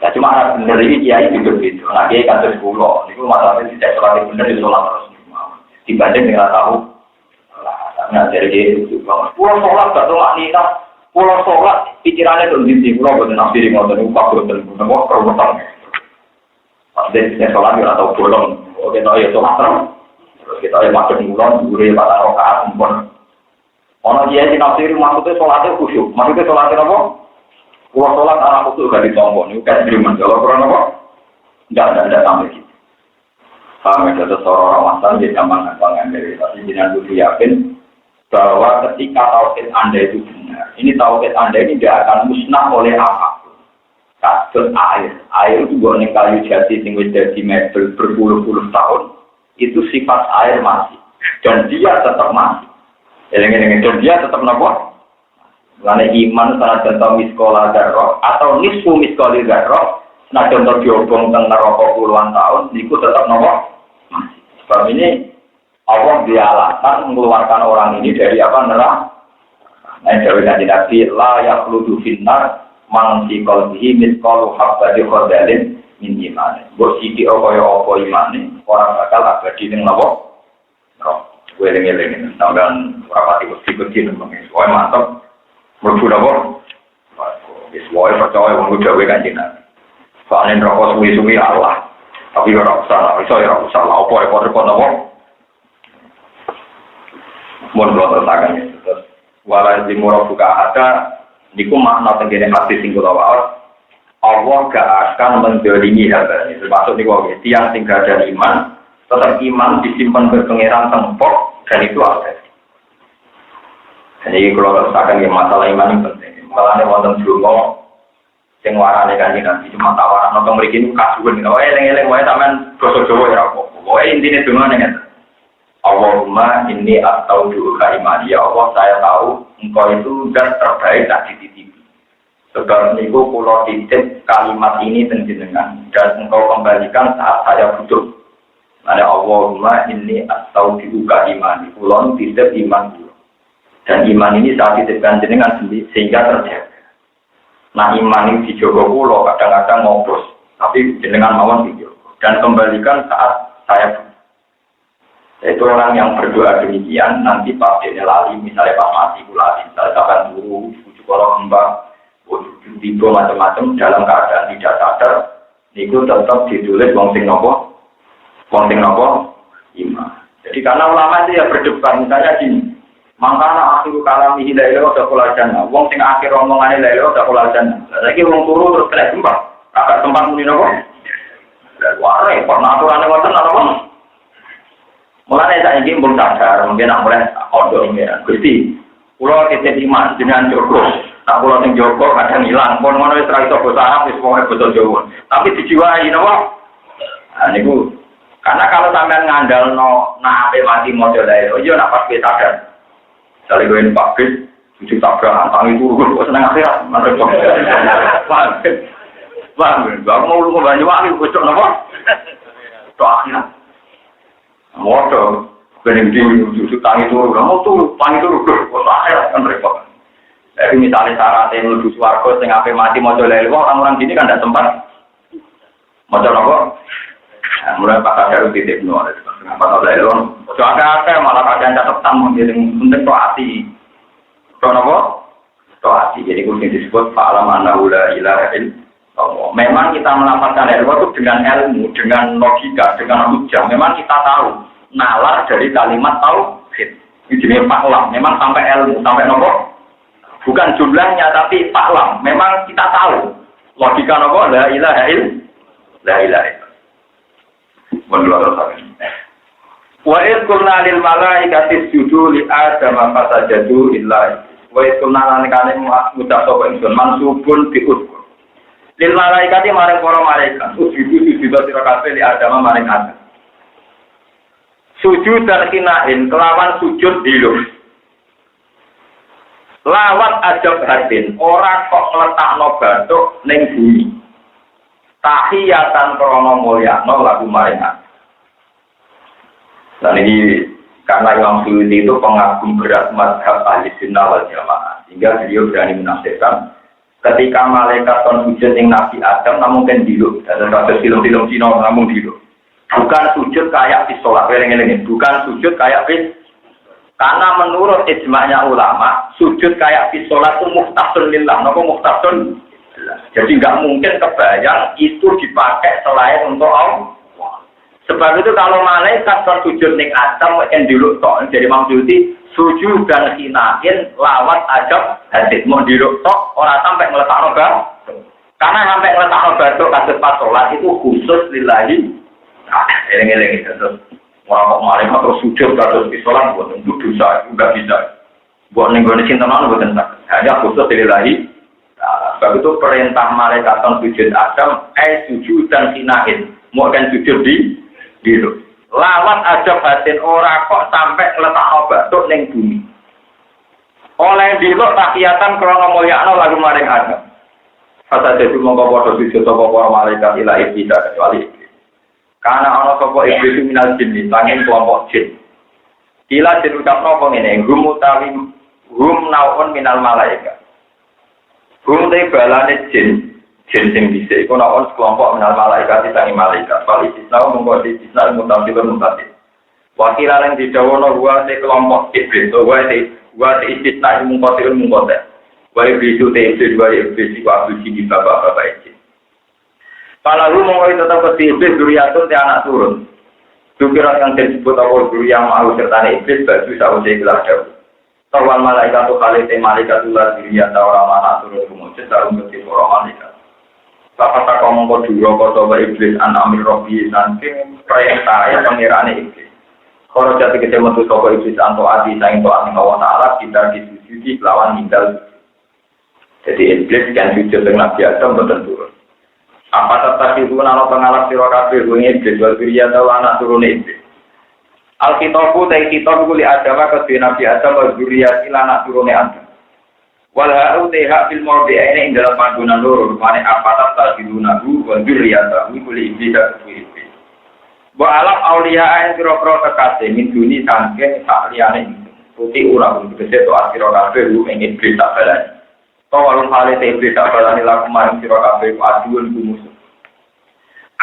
Ya cuma anak benar ini kiai gitu. Nah kiai kan 10, itu masalahnya dicek sholatnya benar di sholat terus. Dibanding dengan tahu, nah dari kiai itu banget. Pulau sholat gak tolak nikah, pulau sholat pikirannya tuh di sini. Pulau buat nafsi di motor upah buatan buat perbuatan. Maksudnya dicek sholat nggak tahu bolong. Oke, no ya sholat terus. Terus kita masuk bulan, gurih pada rokaat pun. Orang dia di nafsir maksudnya sholatnya khusyuk. Maksudnya sholatnya apa? Kalau sholat anak khusyuk gak ditombol. Ini kan beriman. Kalau kurang apa? Enggak sampai gitu. Paham ya, seorang masalah dia gampang-gampang dari tapi jangan dulu yakin bahwa ketika tauhid Anda itu benar, ini tauhid Anda ini tidak akan musnah oleh apapun. Kasus air itu bukan yang kayu jati sing wis dadi mebel berpuluh-puluh tahun, itu sifat air masih dan dia tetap masih. Eleng-eleng dan dia tetap nopo. Karena iman salah contoh miskola darroh atau nisfu miskoli darroh, nah contoh diobong tentang neraka puluhan tahun, itu tetap nopo. Sebab ini Allah dia alasan mengeluarkan orang ini dari apa neraka. Nah, dari Nabi la yakhludu finnar man fi qalbihi miskalu habbati khardalin min iman. Mbok sithik kaya apa imane, ora bakal abadi ning neraka. Gue eling-eling sampean rapati kecil-kecil nembang. Soale mantap. Mlebu napa? Wis wae percaya wong gawe kanjeng Nabi. Soale neraka suwi-suwi Allah. Tapi ora usah, iso ora usah apa repot-repot napa. Mun kula terangkan terus wala dimura buka ada niku makna tengene hati sing kula waos. Allah gak akan mendolimi hal ini. Termasuk niku tiang sing gak ada iman, tetap iman disimpan ke pangeran tempok dan itu ada. Jadi kalau teruskan ya masalah iman yang penting. Malahnya wonten donga sing warane kanjeng Nabi cuma tawaran nang mriki niku kasuwen. Oh eleng-eleng wae sampean basa Jawa ya apa. Pokoke intine dongane ngene. Allahumma inni astauduka imani ya Allah saya tahu engkau itu zat terbaik tak dititipi. Sebab niku kula titip kalimat ini teng jenengan dan engkau kembalikan saat saya butuh. Ada Allahumma inni astauduka imani. Kula titip iman kula. Dan iman ini saat dititipkan jenengan sehingga terjaga. Nah iman ini dijogo kula kadang-kadang ngopros, tapi jenengan mawon dijogo dan kembalikan saat saya butuh. Itu orang yang berdoa demikian nanti pasti lali misalnya pas mati kula misalnya kapan turu bujuk orang kembang tiba macam-macam dalam keadaan tidak sadar niku tetap ditulis wong sing nopo iman. Jadi karena ulama itu ya berdebat misalnya gini mangkana akhiru kalami la ilaha illa huwa jannah wong sing akhir omongane la ilaha illa huwa jannah saiki wong turu terus kena tempat kakak tempat muni nopo wah repot aturane wonten apa. Mulane saiki mbok sadar mungkin nak boleh ondo iki. Gusti, kula titip iman jenengan Joko. Tak kula sing Joko kadang ilang, pun ngono wis ra iso basa Arab wis pokoke basa Jawa. Tapi dijiwai napa? Nah niku karena kalau sampean ngandalno nak ape mati model lae, yo nak pas kita sadar. Sale gue Pak Bis, cuci tabrakan tangi turu kok seneng akhirat. Wah, mau lu Banyuwangi kocok napa? Tok akhirat. Motor, bening di sudut tangi turu, kamu tuh tangi turu, kok saya kan repot. Jadi misalnya syaratnya menuju swarga, sing ape mati mau jual lewat, orang-orang sini kan tidak sempat mau jual apa? Mulai pakai jarum titik nol, apa jual lewat? Jual apa? Malah kadang catatan mengiring penting toati, jual apa? Toati. Jadi kursi disebut fa'alam annahu la ilaha illallah. Memang kita melafalkan lewat itu dengan ilmu, dengan logika, dengan hujah. Memang kita tahu. Nalar dari kalimat tauhid. Ini jenis faklam. Memang sampai ilmu, sampai nopo. Bukan jumlahnya, tapi faklam. Memang kita tahu. Logika nopo, la ilaha illallah. La ilaha illallah. Wa idh qulna lil malaikati isjudu li adama fasajadu illa. Wa idh qulna lan kalim ngucap sapa ingsun mansubun bi udhkur. Lil malaikati maring para malaikat. Isjudu sira kabeh li adama maring Adam. Sujud dan kinain kelawan sujud dilus. Lawat ajab hatin ora kok letakno bathuk ning bumi. Tahiyatan krana mulyakno lagu maring. Dan ini karena Imam Suyuti itu pengagum berat mazhab Ahlussunnah wal Jamaah, sehingga beliau berani menafsirkan ketika malaikat kon sujud ning Nabi Adam namun kan diluk. Dan ada film-film Cina namun diluk. Bukan sujud kayak di sholat, bukan sujud kayak di. Karena menurut ijma'nya ulama, sujud kayak di sholat itu mukhtasun lillah, nopo mukhtasun. Jadi nggak mungkin kebayang itu dipakai selain untuk Allah. Sebab itu kalau malaikat kan sujud ning Adam, yang diluk tok, jadi maksudnya sujud dan hinain lawat ajab hadis mau diluk tok, orang sampai ngeletak nobar. Karena sampai ngeletak nobar itu kasus pas sholat itu khusus lillahi. Eleng-eleng terus orang kok maling terus sujud terus sholat buat untuk dosa enggak bisa. Buat nenggone sintenan buat tentang hanya khusus dililahi. Sebab itu perintah malaikat sujud Adam, sujud dan sinahin, mau kan sujud di biru. Lawat aja batin ora kok sampai letak batuk neng bumi. Oleh dilok tahiyatan krono mulyakno lagu maring Adam. Kata jadi mongko padha sujud sapa para malaikat ila iblis kecuali iblis. Karena ana sapa iblis minal jin, sanging kelompok jin. Ila jin ucapno pengene, hum naun minal malaikat. Hum te balane jin sing dhisik iku naun kelompok minal malaikat disangi malaikat. Wali istisna mongko istisna mutasilun mutasil. Wakil lan didawono wa te kelompok iblis, wa te istisna mutasilun mutasil. Wa iblis te iblis iku abdi di bapak-bapak jin. Kalau mongko tetap ke iblis duriyatun te anak turun. Dukiran yang disebut awal duriyang mau sertane iblis baju sawise gelar dawu. Tawal malaikat tu kali te malaikat ulah diriya ta ora mana turun kumujud sarung gede para malaikat. Bapak tak ngomong kok duro kok coba iblis an amir robi saking perintah pengirane iblis. Kalau jati kita metu saka iblis anto ati saing to ati Allah taala kita disujudi lawan ninggal. Jadi iblis kan sujud dengan Nabi Adam boten turun. Apa tetap itu nalo pengalap sira kabeh wingi iblis wa diriya ta anak turun iblis. Alkitabu ta kitab kuli agama ke Nabi Adam wa dzurriyyati lan anak turune Adam. Wal ha'u ta fil mawdi'aini ing dalam panggonan loro mane apa ta dilunahu wa dzurriyyati kuli iblis ta iblis. Wa alam auliya en pira-pira kekasih min duni sangke sak liyane putih ora tegese to asira kabeh ing iblis tak balani. To walun hale te iblis tak balani laku maring sira kabeh aduun musuh.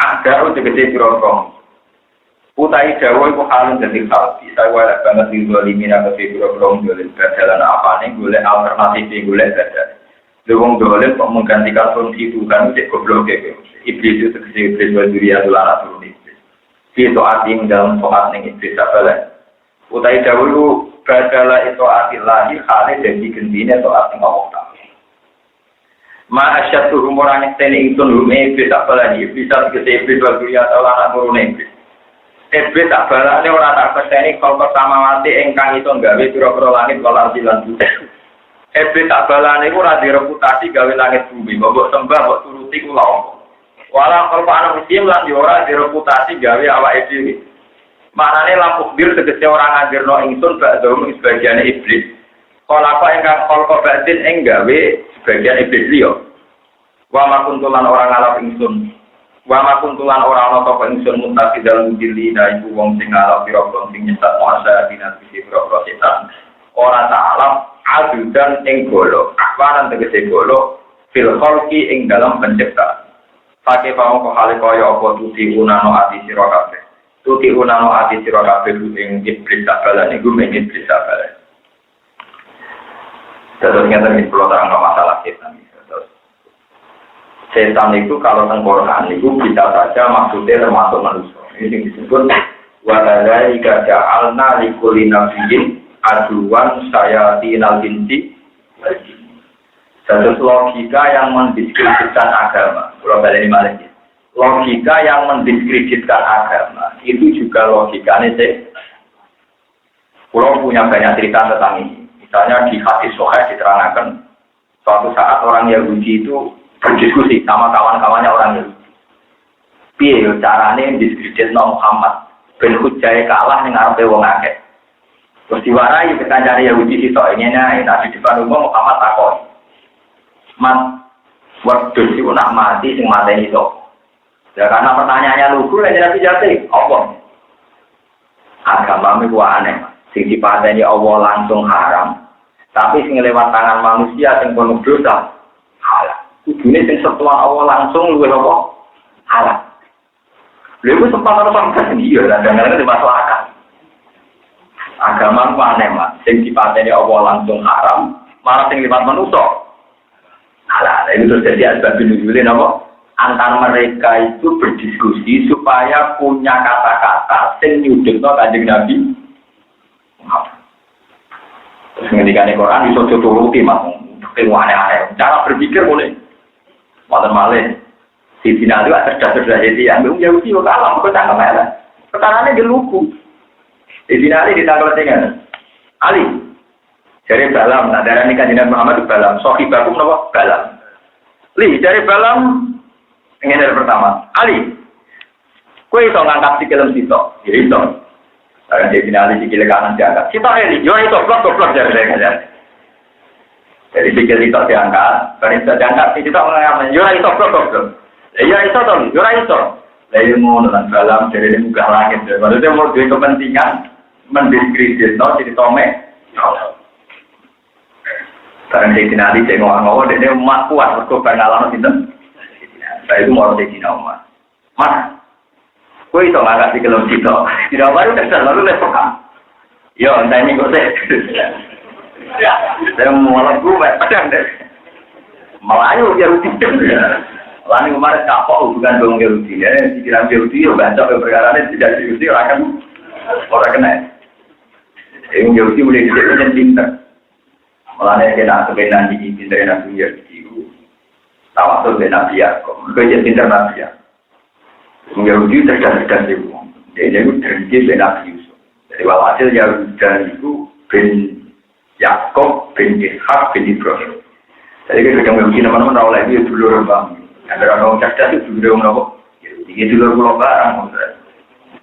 Ada tegese pira-pira utai dawa iku halun dadi hal bisa wae banget ing zalimin apa sih boro-boro dolen dalan apane golek alternatif golek dadak. Wong dolen kok menggantikan fungsi itu kan cek goblok iki. Iblis itu tegese iblis wa duriya lan turun iblis. Itu ating dalam soal ning iblis apa utai dawa iku badala itu atillahi hale dadi gendine soal ning Allah Taala. Ma asyatu umurane tene ingsun rume iblis apa lagi bisa tegese iblis wa duriya lan turun iblis. Iblis tak balane ora tak perseni kal persamawati ingkang iso gawe pira-pira langit lan lan bumi. Iblis tak balane ora direputasi gawe langit bumi, mbok sembah mbok turuti kula. Wala kalpana muslim lan ora direputasi gawe awake dhewe. Manane lampu bir tegese ora ngajirno ingsun bakdo sebagian iblis. Kala apa ingkang kalpa batin ing gawe sebagian iblis liya. Wa makuntulan ora ngalap ingsun. Wa makuntulan ora ana sapa ingsun mutasi dalem diri iku wong sing ngalap pira-pira sing nyesat masa dinasti pira-pira setan ora ta'alam adudan ing golo akwaran tegese golo fil khalqi ing dalam penciptaan pakai pamoko hale kaya apa tuti unano ati sira kabeh tuti unano ati sira kabeh ing iblis tabalane iku ing iblis tabalane ternyata ini perlu terang masalah setan. Setan itu kalau tengkorak itu bisa saja maksudnya termasuk manusia. Ini disebut wadadai gaja'alna likuli nabiyin aduan sayatinal insi. Satu logika yang mendiskreditkan agama. Kalau balik ini logika yang mendiskreditkan agama itu juga logikanya sih. Kalau punya banyak cerita tentang ini. Misalnya di hadis Sahih diterangkan suatu saat orang Yahudi itu berdiskusi sama kawan-kawannya orang Yahudi. Piye carane diskreditno Muhammad ben hujjahe kalah ning ngarepe wong akeh. Terus diwarai kekancane Yahudi sitok ngene nek di depan umum Muhammad takon. Man waktu itu nak mati sing mateni to. Ya karena pertanyaannya lugu lek Nabi jate, apa? Agama ku aneh. Sing dipateni Allah langsung haram. Tapi sing lewat tangan manusia sing penuh dosa halal. Ini yang setelah Allah langsung luwih apa? Halal. Lalu sempat orang sendiri dan kadang-kadang di masyarakat. Agama aneh mak, yang dipateni Allah langsung haram, malah yang lewat manusia halal. Itu terjadi asbab nuzulin apa? Antar mereka itu berdiskusi supaya punya kata-kata yang nyudutno Kanjeng Nabi. Terus ngendikane Quran iso turuti mas, aneh-aneh. Cara berpikir boleh. Wonten malih. Di sini ada cerdas-cerdas jadi yang Yahudi kok kalah kok cangkem elek. Perkarane dia lugu. Di Ali ditangkal dengan Ali. Dari Balam, nah darah nikah Nabi Muhammad di Balam. Sohibakum nama Balam. Li dari Balam. Ini dari pertama. Ali. Kue iso ngangkat sikilem sitok. Ya iso. Karena dia finali sikile kanan diangkat. Sitok Eli. Yo iso blok dari saya. Jadi sikil sitok diangkat. Karena sitok diangkat. Sitok ngangkat. Yo iso blok. Ya iso toh. Yo iso. Lalu mau nonton Balam dari muka langit. Maksudnya mau duit kepentingan mendiskredit. No jadi tomek. Karena dia finali saya ngomong. Dia emak kuat. Berkobar ngalah itu. Saya itu mau jadi nama. Mas. Kau itu nggak kasih kelom cito, tidak baru dasar lalu lepokam. Yo, entah ini kok saya malah gue pedang deh. Melayu Yahudi. Lalu kemarin kapok bukan dong Yahudi ya, pikiran Yahudi yo bancok perkara ini tidak Yahudi orang kena. Yang Yahudi mulai dijadikan pinter. Malah kena kebenaran di pinter Nabi Yahudi. Tawasul Nabi Yakub, kerja pinter Nabi Yakub. Yahudi tergantung ibu. Jadi itu terjadi bin Nabi Yusuf. Jadi walhasil Yahuda itu bin Yakob, bin Ishak, bin Ibrahim. Jadi kita kadang Yahudi teman-teman tahu lagi dulu orang. Ada orang cerdas itu dulu orang. Jadi dulu pulau barang.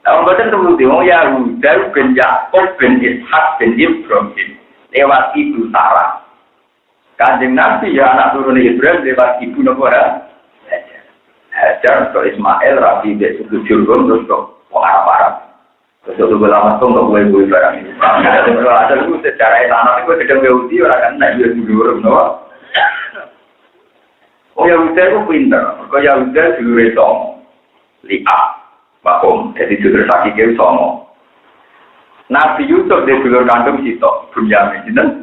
Kalau baca sebelum itu Yahuda bin Yakob, bin Ishak, bin Ibrahim lewat ibu Sarah. Kanjeng Nabi ya anak turun Ibrahim lewat ibu Nabi. Hajar ke Ismail, Rabi, Besuku Jurgum, terus ke Arab-Arab. Terus ke lama itu untuk gue barang ini. Kalau ada itu secara etanat itu sedang Yahudi, orang kan naik Jurgum, no? Oh Yahudi itu pinter. Kalau Yahudi dulu itu lihat, bakum, jadi dulu sakit itu sama. Nabi Yusuf dia dulu kandung situ, Bunyamin,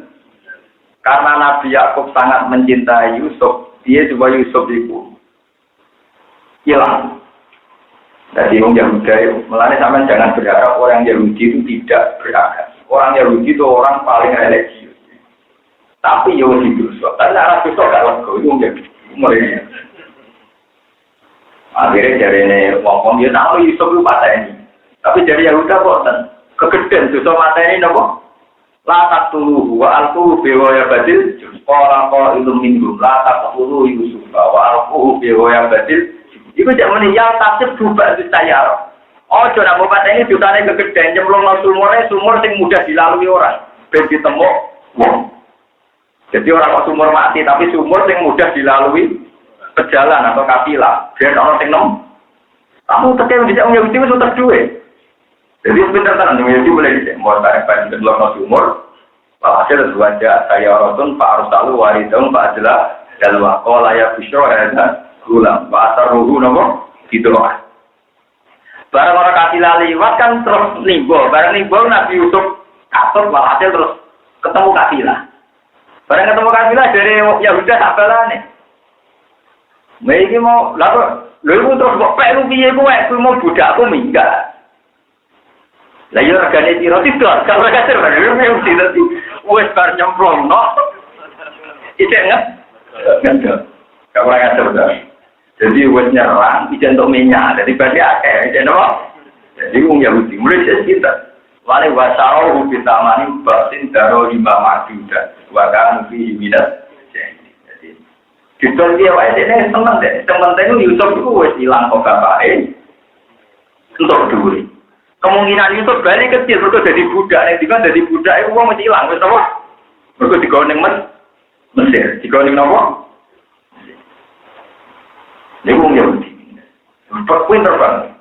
karena Nabi Yakub sangat mencintai Yusuf, dia coba Yusuf itu hilang. Jadi orang Yahudi, melani sampai jangan berharap orang Yahudi itu tidak beragam. Orang Yahudi itu orang paling religius. Tapi Yahudi itu, karena arah itu kalau itu mulai. Akhirnya dari ini ngomong dia tahu Yusuf itu mata ini. Tapi dari Yahudi kok kegedean Yusuf mata ini nopo. Latak tulu wa alquhu bi wa badil. Qala ilum minhum latak tulu Yusuf wa alquhu bi wa badil. Iku jak meninggal tasib berubah di saya. Oh, jodoh bapak ini jutane kegedean nyemplung nang sumur sing mudah dilalui orang. Ben ditemuk wong. Jadi orang kok sumur mati tapi sumur sing mudah dilalui pejalan atau kafilah. Ben ono sing nem. Kamu teke bisa Yahudi wis utek duwe. Jadi sebentar tenan Yahudi boleh dicek mau tarik ban nyemplung nang sumur. Hasil wajah saya Rasul Pak Arsalu waridun Pak Adla dan waqala ya busyra hadza ulang, bahasa ruhu nopo gitu loh. Barang orang kasih laliwat kan terus nimbo, barang nimbo Nabi Yusuf kasut walhasil terus ketemu kafilah. Barang ketemu kafilah dari Yahuda sabalah nih. Mereka mau lalu terus kok perlu biaya gue mau budakku minggat. Lagi organik roti tuh, kalau mereka terbaru yang nanti, wes bar nyemplung no, itu enggak, kalau mereka terbaru. Jadi wes nyerang, tidak untuk minyak, jadi berarti akhir, jadi apa? Jadi orang Yahudi mulai sekitar, wali wasau kita mani batin daro lima majuda, wakan fi minat. Jadi kita dia wajib ini teman deh, teman itu Yusuf itu wes hilang kok kapain untuk duri. Kemungkinan Yusuf balik kecil, mereka jadi budak, yang juga jadi budak itu uang masih hilang, wes apa? Mereka digoning Mesir, digoning apa? Ini orang Yahudi. Pinter banget.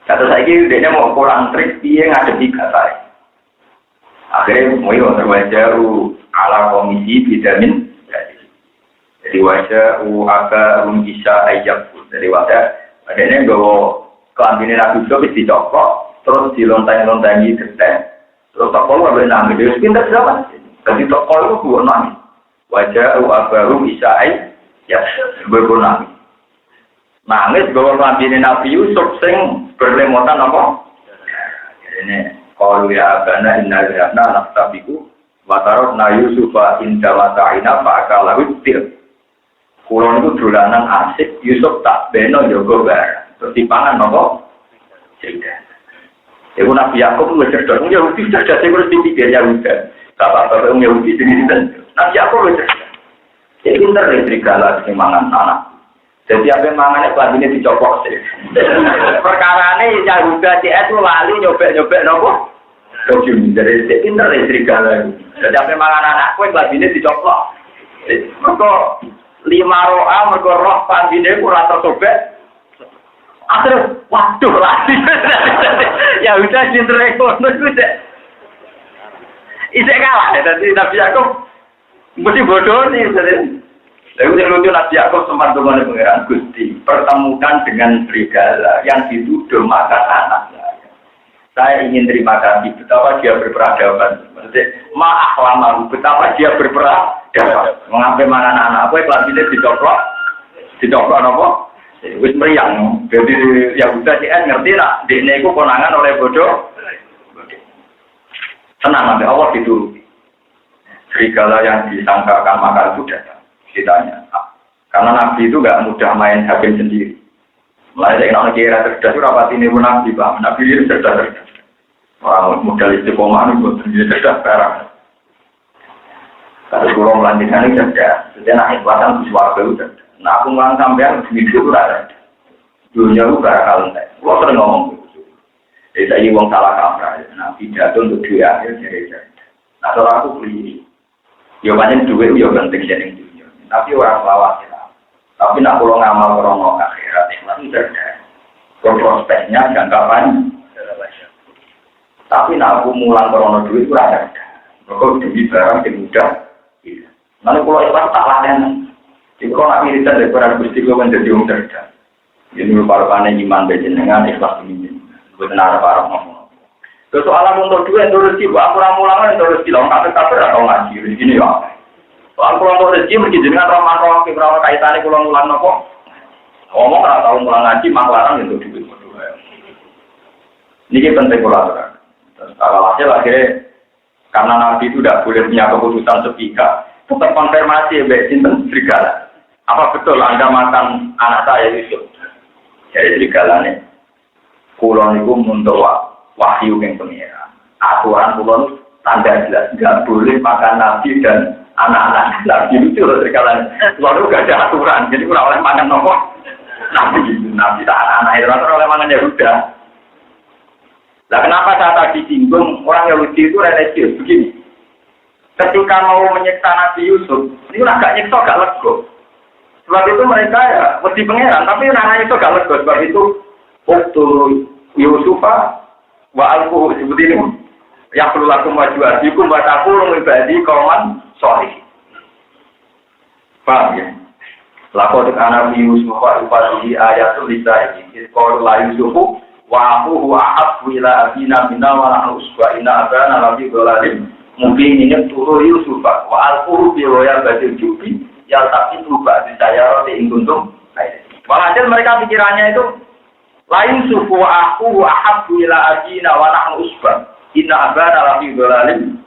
Kata saya dia mau kurang trik, dia ngadepi kata. Akhirnya mau terwajah ala komisi vitamin. Jadi wajah aga bisa ayam. Jadi wajah adanya bawa kelambinin Nabi Yusuf dicokok, terus dilontang-lontangi geteng. Terus tokol boleh nangis. Dia pinter siapa? Jadi tokol itu buat nangis. Wajah aga bisa ayam. Ya, berbunyi. Nangis bahwa kelambinin Nabi Yusuf sing berlemotan apa? Ini kalau ya abana inna lihatna naftabiku watarotna Yusufa inda wata'ina fa'akalahu til. Kulon itu dolanan asik Yusuf tak beno jogo barang. Terus dipangan apa? Tidak. Iku Nabi Yakub wis cerdas, wong Yahudi cerdas iku mesti pikir Yahuda. Bapak-bapak wong Yahudi jenenge Nabi Yakub wis cerdas. Jadi pinter serigala sing mangan anak. Jadi apa mangane kelabine dicopok sih. Perkarane Yahuda CS lali nyobek-nyobek napa? Kocun. Jadi pinter serigala. Jadi apa mangan anak kowe kelabine dicopok. Mergo 5 roa mergo roh pandine ora tersobek. Akhirnya, waduh lagi. Ya udah cintere kono iku isek kalah. Dadi Nabi Yakub mesti bodoh nih. Lalu yang lucu Nabi Yakub sempat dengan pangeran Gusti pertemukan dengan serigala yang dituduh makan anaknya. Saya ingin terima kasih betapa dia berperadaban. Maksudnya, maaf lama betapa dia berperadaban. Mengambil makan anak apa? Kelas ini dicoplok apa? Wis meriang, jadi Yahuda CN ngerti nak, dia itu konangan oleh bodoh. Tenang nanti Allah dituruti. Serigala yang disangkakan makar itu datang, ditanya. Karena Nabi itu nggak mudah main hakim sendiri. Mulai dari orang kira cerdas, rapat ini pun Nabi Pak, Nabi itu cerdas. Orang modal istiqomah itu sendiri cerdas perang. Kalau kurang melanjutkan ini cerdas, jadi nak ikhlasan suara itu cerdas. Nah, aku ngomong sampean begitu berada. Dunia itu barangkali enggak. Kalau sering ngomong begitu. Jadi saya uang salah kaprah. Nah, pidato untuk dunia akhir jadi. Nah, kalau aku beli, ya banyak duit, ya penting jadi dunia. Tapi orang selawat ya. Tapi nak kalau ngamal krono akhirat, itu cerdas. Prospeknya jangka panjang. Tapi nak aku mulang krono duit itu ada. Kalau demi barang yang mudah. Lalu kalau ikhlas tak lain. Jika nak wiridan dari para gusti kau menjadi orang cerdas. Ini merupakan iman dengan ikhlas ini. Benar para ngomong. Soalan untuk dua yang rezeki, aku ramulan yang rezeki. Lawan kafir atau ngaji rezeki ya. Soal pulang rezeki mungkin dengan roman berapa kaitannya pulang mulan nopo. Ngomong kalau tahu mulang ngaji maklarang itu duit. Ini penting pulang. Kalau hasil akhirnya karena Nabi itu tidak boleh punya keputusan sepihak. Tetap konfirmasi ya, cinta serigala. Apa betul Anda makan anak saya Yusuf? Jadi serigalanya. Kulon itu untuk wahyu yang pengira. Aturan kulon tanda jelas. Tidak boleh makan Nabi dan anak-anak Nabi itu serigalanya. Kulon itu tidak ada aturan. Jadi kurang oleh makan nopo. Nabi tak anak-anak itu oleh makan Yahuda. Nah kenapa saya tadi singgung orang Yahudi itu religius begini? Ketika mau menyiksa Nabi Yusuf, ini agak nyiksa agak lego. Sebab itu mereka ya mesti pangeran, tapi namanya itu agak lego. Sebab itu waktu Yusufa wa alquhu seperti ini. Yang perlu laku maju adikum wa taqulu ibadi qauman sholih. Paham ya? Lakon Nabi Yusuf wa ibadi ayatul lisa'i. Qul la Yusufu wa aquhu ahabbu ila abina minna wa nahnu usba'ina abana labi dolalim. Mungkin ini turu Yusuf wa alquhu bi waya badil jubi ya tapi berubah di saya roti ingkuntum. Walhasil mereka pikirannya itu lain sufu aku ahabbu ila abina wa nahnu usba inna abana lafi dolalim.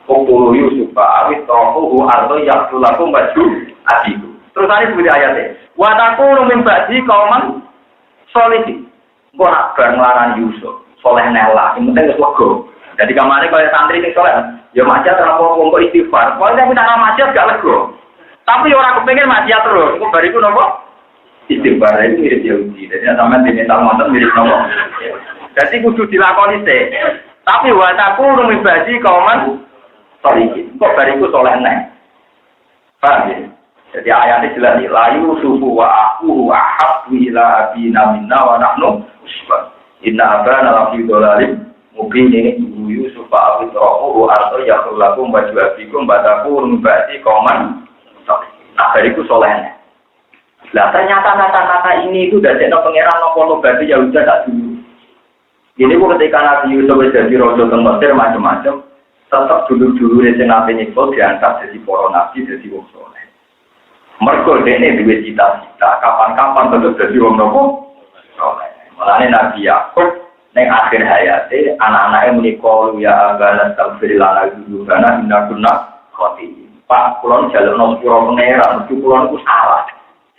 Qulu Yusuf awit tahu ardo yaqtulakum baju adiku. Terus tadi seperti ayatnya wa taqulu min ba'di qauman sholihin. Kok nak bareng Yusuf soleh nela yang penting wis lego. Jadi kemarin kalau santri sing soleh, ya maksiat terlalu untuk istighfar. Kalau saya minta maksiat gak lego. Tapi orang kepengen maksiat terus. Kok bariku nopo? Istighfar itu mirip Yahudi. Jadi sampean diminta monten mirip nopo. Jadi kudu dilakoni sih. Tapi wataku rumibadi kauman solihin. Kok bariku soleh neng. Paham ya? Jadi ayatnya jelas layu sufu wa aku ahabbu ila abina minna wa nahnu usbah. Inna abana lafi dolalim. Mungkin ini Ibu Yusuf Pak Abitrohu atau Yakul Lakum Baju Abikum Bataku Rumbati Koman. Nah dariku solehnya. Nah ternyata kata-kata ini itu dari pengeran nopo berarti ya udah tak dulu. Ini pun ketika Nabi Yusuf jadi rojo teng Mesir macam-macam, tetap dulu-dulu di tengah penyikol diangkat jadi para nabi jadi wong soleh. Mergo dene duwe cita-cita kapan-kapan tetap jadi wong nopo soleh. Mulane Nabi Yakub neng akhir hayate anak-anaknya menikah ya agak astagfirullah dulu karena indah guna khoti. Pak kulon jalan nospuro pengeran, mesti kulon itu salah.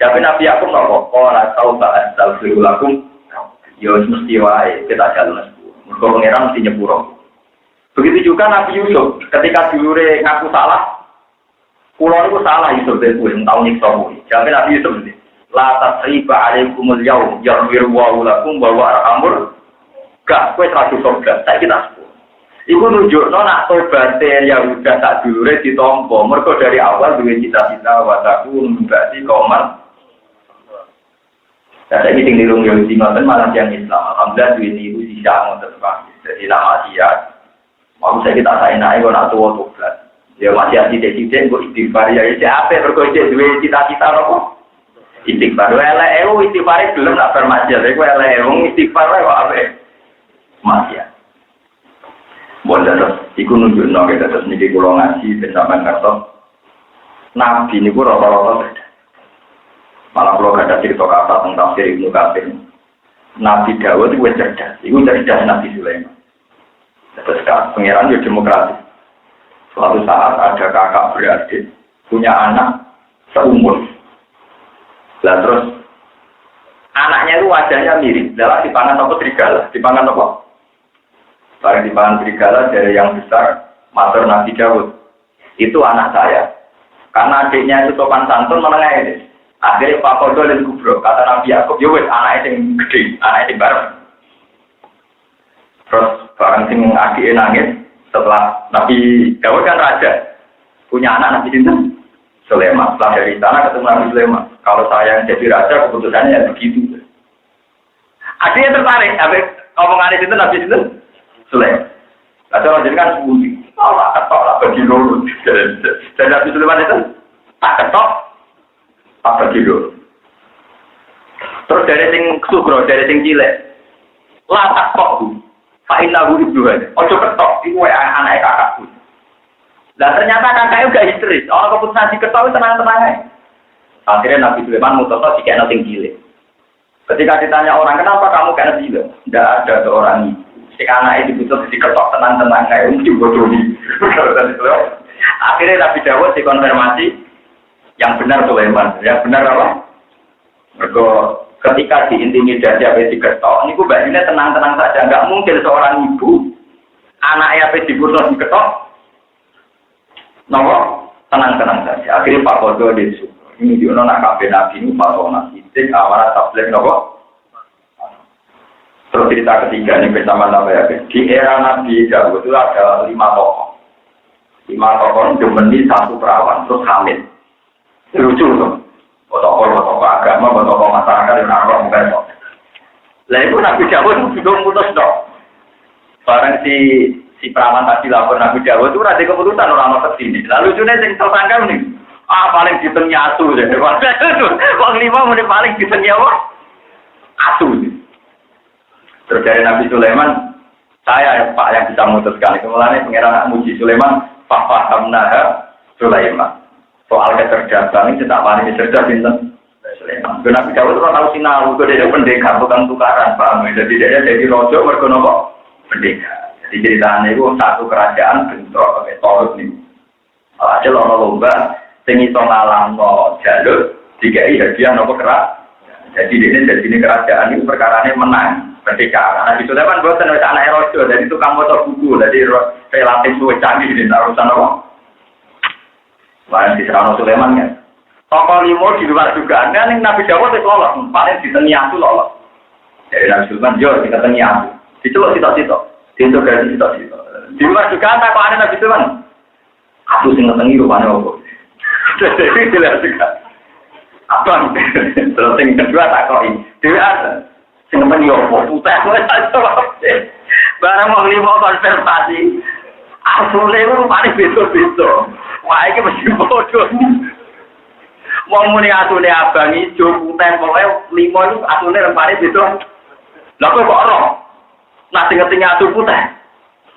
Jadi Nabi aku nopo, orang tahu tak astagfirullahaladzim. Ya mesti wae kita jalan nospuro. Kalau pangeran mesti nyepuro. Begitu juga Nabi Yusuf, ketika dulure ngaku salah, pulau itu salah Yusuf dari gue, tahu nyiksa gue. Jadi Nabi Yusuf ini, la tasriba alaikumul yaum, yarwir wa'ulakum bahwa arhamur, gak, gue terlalu surga, saya kita sepuluh. Iku nunjuk, nak tobatnya Yahuda tak dulure ditompo, mereka dari awal duwe cita-cita, wataku, membati, koman. Nah, saya ini tinggal di Yahudi, malah yang Islam, alhamdulillah duwe niku sisa ngotot banget, jadi nama dia. Mau saya kita naik kalau nak tua tobat. Ya masih ada tidak kok istighfar ya siapa berkocek dua cita-cita apa? Istighfar. Elek istighfar belum nak bermaksiat. Aku elek istighfar kok apa? Maksiat. Buat terus, ikut nunjuk kita terus nih kulo ngaji bersama kartu. Nabi ini kulo rata-rata beda. Malah kulo ada cerita kata tentang Tafsir Ibnu Katsir. Nabi Dawud itu cerdas. Itu cerdas Nabi Sulaiman. Terus pangeran itu demokratis. Suatu saat ada kakak beradik punya anak seumur. Lah terus anaknya itu wajahnya mirip. Dalam dipangan apa serigala? Dipangan apa? Barang dipangan serigala dari yang besar, matur Nabi Dawud. Itu anak saya. Karena adiknya itu sopan santun menengah ini. Akhirnya Pak Kodo dan Kubro kata Nabi Yakub, yo wes anak yang gede, anak yang bareng. Terus barang sing adike nangis setelah Nabi Dawud kan raja punya anak Nabi Sinten Sulaiman. Setelah dari sana ketemu Nabi Sulaiman. Kalau saya yang jadi raja keputusannya ya begitu. Adiknya tertarik. Habis omongan itu Nabi Sinten Sulaiman. Raja orang jadi kan sembunyi. Allah ketok lah bagi lurus. Dan Nabi Sulaiman itu tak ketok tak bagi lurus. Terus dari sing sugro, dari sing cilik latak kok Fa'in lahu ibnuhan. Ojo ketok, itu anak kakakku. Dan ternyata kakaknya juga histeris. Orang keputusan si ketok itu tenang-tenang aja. Akhirnya Nabi Sulaiman mutusnya si kena tinggi. Ketika ditanya orang, kenapa kamu kena tinggi? Tidak ada seorang ibu. Si anak itu diputus si ketok tenang-tenang aja. Mungkin bodoh nih. Akhirnya Nabi Dawud dikonfirmasi yang benar Sulaiman. Yang benar apa? Mereka ketika diintimidasi apa diketok, ini gue bajunya tenang-tenang saja. Enggak mungkin seorang ibu anaknya apa dibunuh diketok, nomor tenang-tenang saja. Akhirnya Pak Kodo disuruh. Ini dia nak kafe nabi ini pasona sidik awal tablet nopo. Terus cerita ketiga ini bersama Nabi ya. Di era Nabi Dawud itu ada 5 tokoh. 5 tokoh demeni satu perawan terus hamil. Lucu tuh. Tokoh agama, tokoh masyarakat yang narok bukan kok. Lah itu Nabi Dawud juga mutus dong. Barang si perawan tadi lapor Nabi Dawud itu ada keputusan orang mau kesini. Lalu lucunya yang tersangka nih, paling ditengnya asu deh. Wong 5 menit paling ditengnya asu. Terus dari Nabi Sulaiman, saya Pak yang bisa memutuskan. Kemudian pengiran muji Sulaiman, Pak Hamnah Sulaiman. Soal kecerdasan ini tidak paling cerdas Sinten Sulaiman. Nabi Dawud orang tahu sinau, itu dia pendekar bukan tukaran, paham? Jadi dia jadi rojo mereka nopo pendekar. Jadi ceritanya itu satu kerajaan bentrok pakai torut nih. Aja lomba sing iso ngalahno jalur dikai hadiah nopo kerak. Jadi ini kerajaan ini perkarane menang pendekar. Nabi Sulaiman boten wis anake rojo, jadi tukang motor buku, jadi relatif luwih canggih di urusan nopo. Lain di Serano Sulaiman kan. Tokoh 5 di luar dugaan kan Nabi Dawud itu lolos, paling di Teniatu lolos. Jadi Nabi Sulaiman jauh di Teniatu. Diceluk sitok-sitok, diintegrasi sitok-sitok. Di luar dugaan tak kok ada Nabi Sulaiman. Aku sing ngetengi rupane opo. Jadi di luar dugaan. Abang, terus yang kedua tak kok ini. Dewi ada, sing ngetengi opo. Putih barang mau 5 konservasi. Asule itu rupane beda-beda. Wah, ini mesti bodoh. Mau muni asune abang ijo putih pokoke 5 itu asune rempane beda. Lah kok ora? Nah sing ngerti asu putih.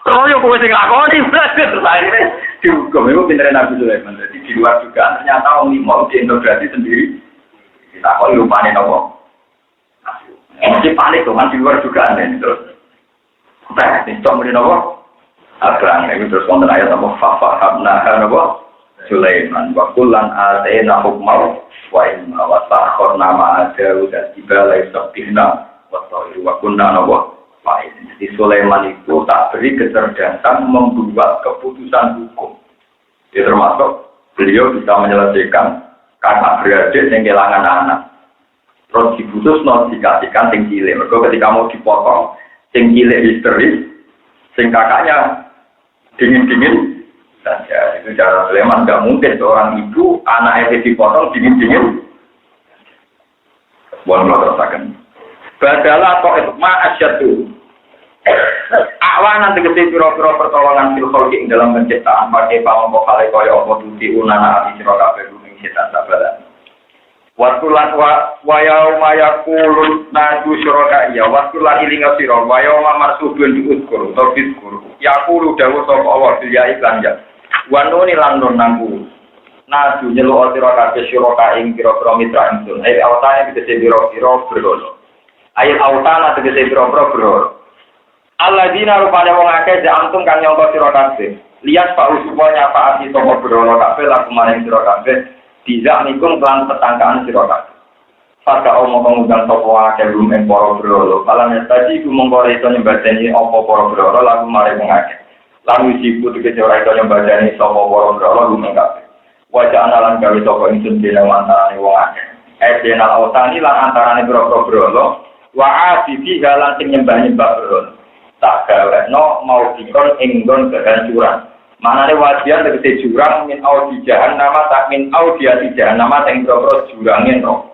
Oh yo kowe sing lakoni terus akhirnya dihukum itu pintere Nabi Sulaiman. Jadi di luar juga ternyata wong 5 diintegrasi sendiri. Kita kok lupane napa? Asu. Mesti panik tuh di luar juga terus. Nah, ini cok muni napa? Abang itu terus wonten ayat apa fahamna napa? Sulaiman wa kullan atayna hukmal wa ilma wa sakharna ma'a Dawud al-jibala yusabbihna wa tayru wa kunna nawa Baik, jadi Sulaiman itu tak beri kecerdasan membuat keputusan hukum. Dia termasuk beliau bisa menyelesaikan kakak beradik yang kehilangan anak. Terus diputus, dikasihkan sing cilik. Mereka ketika mau dipotong, sing cilik histeris, sing kakaknya dingin-dingin saja. Itu cara Sulaiman, nggak mungkin seorang ibu anaknya dipotong dingin-dingin. Bukan lo terasakan. Badalah kok itu ma'asyatu. Awan nanti gede piro-piro pertolongan filkholki dalam penciptaan pakai pamongko kali kaya apa tuti unana ati sira kabeh ruming setan sabaran. Watulan wa yauma yaqulun nadu syuraka ya watulan ilinga sira wa yauma marsubun diuskur to fiskur. Yaqulu dawuh sapa Allah ya iklan ya. Wa nuni lan nangku. Nadu nyeluk sira kabeh syuraka ing pira-pira mitra ingsun. Awtane tegese pira-pira berhala. Ayat autana tegese pira-pira berhala. Alladzina rupane wong akeh jantung kang nyangka sira kabeh. Lihat Pak Usman nyafaati sapa berhala kabeh laku maring sira kabeh. Tidak nikum lan tetangkaan sira kabeh. Pada omong ngundang sapa akeh rumen para berhala. Kalane tadi ku mongko iso nyembadani apa para berhala laku maring wong akeh. Lan wisiku tegese ora iso nyembadani sapa para berhala rumen kabeh. Wajah analan gawe sapa ingsun dene antarané wong akeh. Dene otani lan antarané berhala wa asidi halan sing nyembah-nyembah berhala. Tak gaweno mau dikon enggon kehancuran. Manane wajian tegese jurang min audi jahannama tak min audiati jahannama sing boro jurange no.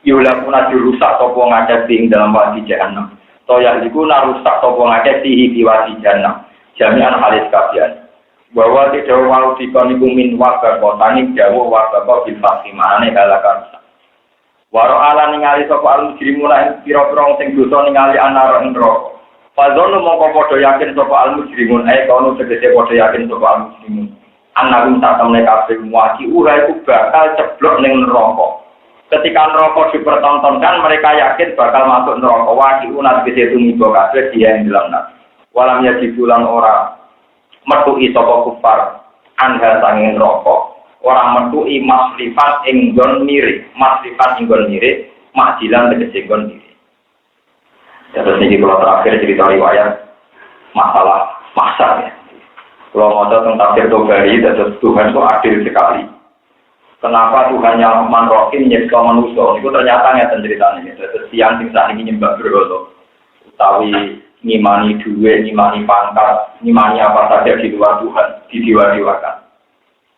Yulah punah dirusak sapa ngakeh ing dalam wadi jahannam. Toya iku narusak sapa ngakeh di wadi jahannam. Jami'an halis kabian. Bahwa tidak mau dikon iku min waqa kotane jawuh waqa bil fatimane halakan. Waro ala ningali sapa al-mujrimuna pira-pira sing dosa ningali ana neraka. Padahal mongko padha yakin sapa al-mujrimun kono tegese padha yakin sapa al-mujrimun. Annahum tak temne kabeh muati ora iku bakal ceblok ning neraka. Ketika neraka dipertontonkan mereka yakin bakal masuk neraka. Wati unat tegese tumiba kabeh dia ing dalam neraka. Walam ya dibulan ora metuki sapa kufar anha sanging neraka. Ora metuki masrifat ing nggon mirip, masrifat ing nggon mirip, majilan tegese nggon mirip. Terus ini kalau terakhir cerita riwayat masalah masar ya. Kalau mau tentang tafsir Tobari, terus Tuhan itu adil sekali. Kenapa Tuhan yang Rahman nyeksa manusia? Itu ternyata nggak ceritanya. Terus siang saat ini nyembah berhala, utawi ngimani duit, ngimani pangkat, ngimani apa saja di luar Tuhan, didewa-dewakan.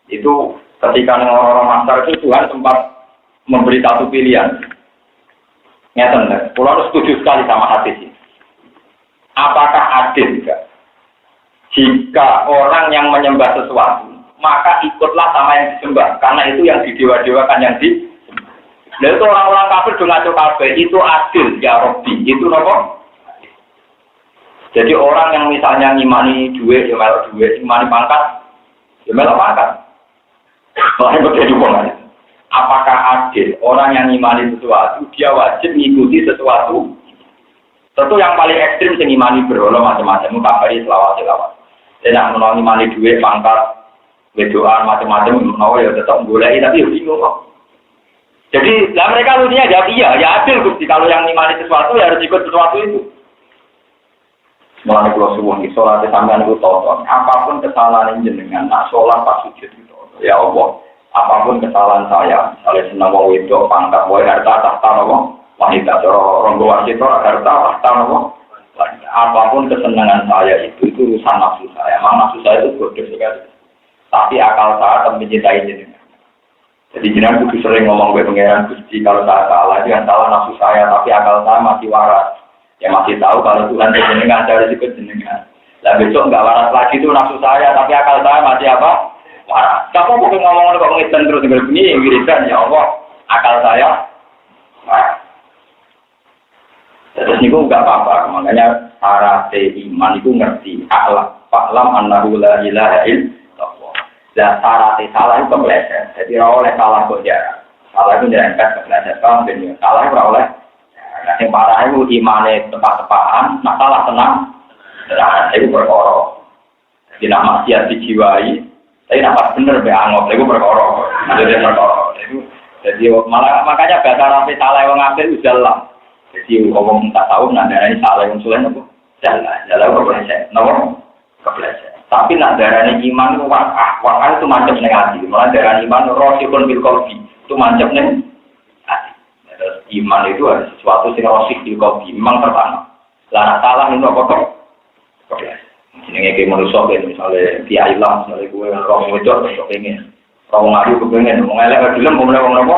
Itu ketika orang-orang masar itu Tuhan sempat memberi satu pilihan. Ngeten, pulau setuju sekali sama hadis ini. Apakah adil juga? Jika orang yang menyembah sesuatu, maka ikutlah sama yang disembah, karena itu yang didewa-dewakan yang disembah. Lalu itu orang-orang kafir dengan kafir itu adil ya Robbi, itu nopo. Jadi orang yang misalnya ngimani duit, ya melok duit, ngimani pangkat, ya melok pangkat. Soalnya berbeda hubungannya. Apakah adil orang yang ngimani sesuatu dia wajib mengikuti sesuatu? Tentu yang paling ekstrim sing ngimani berhala macam-macam kabari selawat-selawat. Tidak menawa ngimani duit pangkat wedoan macam-macam menawa ya tetap goleki tapi ya bingung kok. Jadi lah mereka lucunya jawab iya, ya adil Gusti kalau yang ngimani sesuatu ya harus ikut sesuatu itu. Mulane kula suwun iki salat sampeyan niku tonton apapun kesalahan jenengan nak salat pas sujud itu ya Allah. Apapun kesalahan saya, misalnya senang mau itu pangkat, mau harta tahta nopo, wanita ronggo wasit harta tahta nopo. Apapun kesenangan saya itu urusan nafsu saya. Memang nafsu saya itu bodoh sekali. Tapi akal saya akan mencintai jenengan. Jadi jenengan kudu sering ngomong ke pangeran Gusti kalau saya salah, jangan salah nafsu saya, tapi akal saya masih waras. Ya masih tahu kalau Tuhan jenengan ada risiko jenengan. Lah besok nggak waras lagi itu nafsu saya, tapi akal saya masih apa? Marah. Siapa mungkin ngomong kok ngitan terus begini wiridan ya Allah akal saya marah. Terus niku enggak apa-apa makanya syarat iman itu ngerti Fa'lam annahu la ilaha illallah. Dan syarat salah itu kepleset. Jadi ora oleh salah kok jarang. Salah itu nyerempet kepleset kan ben salah ora oleh. Nah sing parah itu imane tepat-tepatan, nah salah tenang. Nah itu perkara. Jadi nak maksiat dijiwai tapi nampak bener be angop, itu perkara. Jadi perkara. Jadi malah makanya bahasa rapi salah wong ngapil udah lah. Jadi ngomong tak tahu nandani salah wong soleh nopo. jalan kepleset, nopo kepleset. Tapi nak darahnya iman itu wakah itu macam negatif. Malah darah iman rosikun bil qalbi itu macam negatif. Iman itu ada sesuatu yang rosik bil qalbi, memang pertama. Lah salah itu apa kok? Kepleset. Jenenge ki manusa misalnya kiai lah, misalnya gue orang wedok pengen, orang ngadu kepengen, mau ngelak film, mau napa?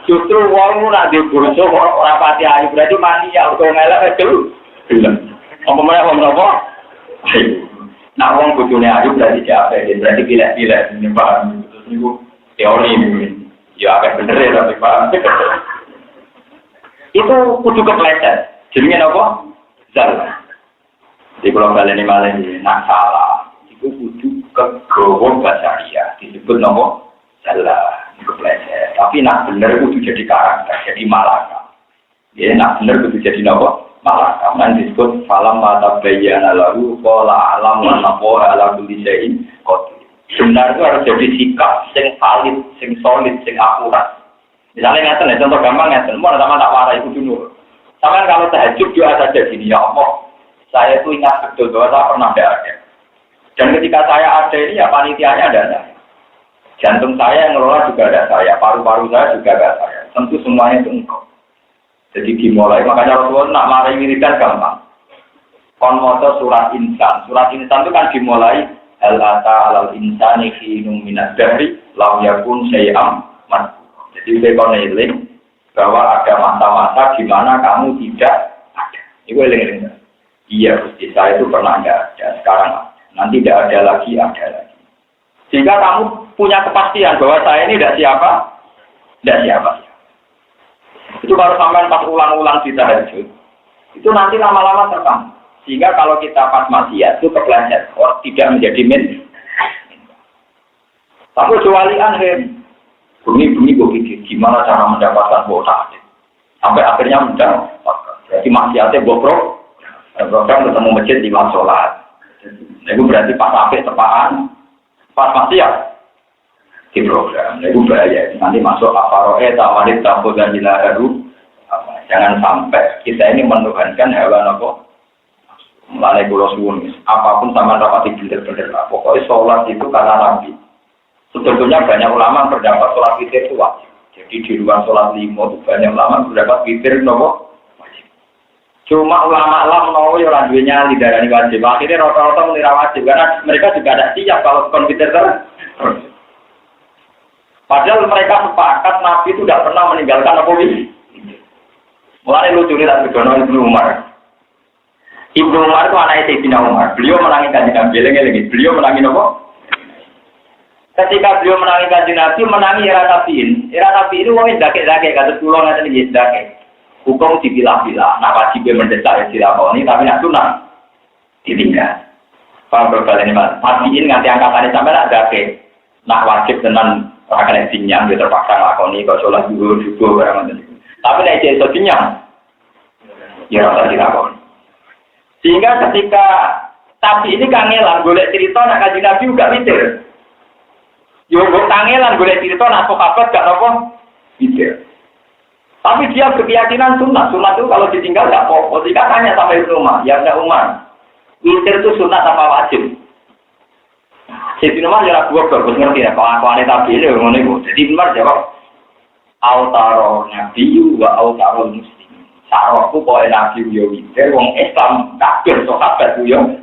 Justru wong nak di burjo ora pati ayu berarti mania utawa ngelak itu film. Apa napa? Nah, wong bojone ayu berarti capek, berarti pilih-pilih ini paham. Terus niku teori ini. Ya agak bener ya tapi paham. Itu kudu kepleset. Jenenge apa? Salah. Di kalau kalian ini nak salah, itu kudu kegowo basaria. Disebut apa? Salah. Kepleset. Tapi nak bener kudu jadi karakter, jadi malaka. Ya nak bener kudu jadi apa? Malah kaman disebut falam mata bayana lalu qala alam wa naqwa ala kulli syai'in qadir. Benar itu harus jadi sikap sing valid, sing solid, sing akurat. Misalnya ngeten contoh gampang ngeten, mau sama tak warai kudu nur. Sampeyan kalau tahajud doa saja gini, ya Allah, saya itu ingat betul bahwa saya pernah ada. Dan ketika saya ada ini ya panitianya ada saya. Jantung saya yang ngelola juga ada saya, paru-paru saya juga ada saya. Tentu semuanya itu engkau. Jadi dimulai, makanya Rasulullah nak marahi wiridan gampang. Kon maca surat insan. Surat insan itu kan dimulai al-ata alal insani hinum minad dahri lam yakun syai'am man. Jadi kon eling bahwa ada masa-masa di mana kamu tidak ada. Itu eling-eling. Iya, Gusti, saya itu pernah ada, sekarang nanti tidak ada lagi, ada lagi. Sehingga kamu punya kepastian bahwa saya ini tidak siapa. Itu kalau sampai pas ulang-ulang di tahajud, itu nanti lama-lama terekam. Sehingga kalau kita pas maksiat itu kepleset, tidak menjadi min. Tapi kecualian bumi gue pikir gimana cara mendapatkan botak. Sampai akhirnya mendapatkan. Jadi maksiatnya bobrok, program ketemu masjid di waktu sholat. Itu berarti pas sampai tepaan, pas maksiat. Di program, itu bahaya. Nanti masuk aparoe, tawarit, tabu dan dilaharu. Jangan sampai kita ini menuhankan hewan apa. Mulai pulau suwun, apapun sama rapati bener-bener lah. Pokoknya sholat itu karena Nabi. Sebetulnya banyak ulama berdapat sholat witir itu wajib. Jadi di luar sholat lima itu banyak ulama berdapat witir nopo wajib. Cuma ulama menawa orang duanya lidarani wajib. Akhirnya rata-rata menira wajib karena mereka juga ada siap kalau komputer terus. Padahal mereka sepakat Nabi itu tidak pernah meninggalkan apa ini. Mulai lucu nih tak begono Ibnu Umar. Ibnu Umar itu anaknya Sayyidina Umar. Beliau menangi kanjeng Nabi lagi. Beliau menangi apa? Ketika beliau menangi kanjeng Nabi, menangi era tabiin. Era tabiin itu wong dake-dake kata pulau ngaten iki dake. Hukum dipilah-pilah. Nak wajib mendesak dilakoni tapi nak sunah ditinggal. Paham berbalik ini Mas. Tabiin nganti angkatannya sampai nak dake. Nak wajib tenan akan dinyang, dia terpaksa ngelakoni kok sholat juga barang macam itu. Tapi nek iso dinyang, ya ora dilakoni. Sehingga ketika tapi ini kangelan golek cerita nak Kanjeng Nabi juga mikir. Yo kok kangelan golek cerita nak sahabat gak apa mikir. Tapi dia berkeyakinan sunat itu kalau ditinggal gak apa-apa. Jika tanya sampai rumah, ya enggak Umar. Mikir itu sunat apa wajib? Jadi nomor jarak dua bagus ngerti ya kalau aku aneh tapi ini ngono itu. Jadi nomor jawab autaro nabi wa autaro muslim. Sarokku poe nabi yo witir wong Islam kafir sahabat yo.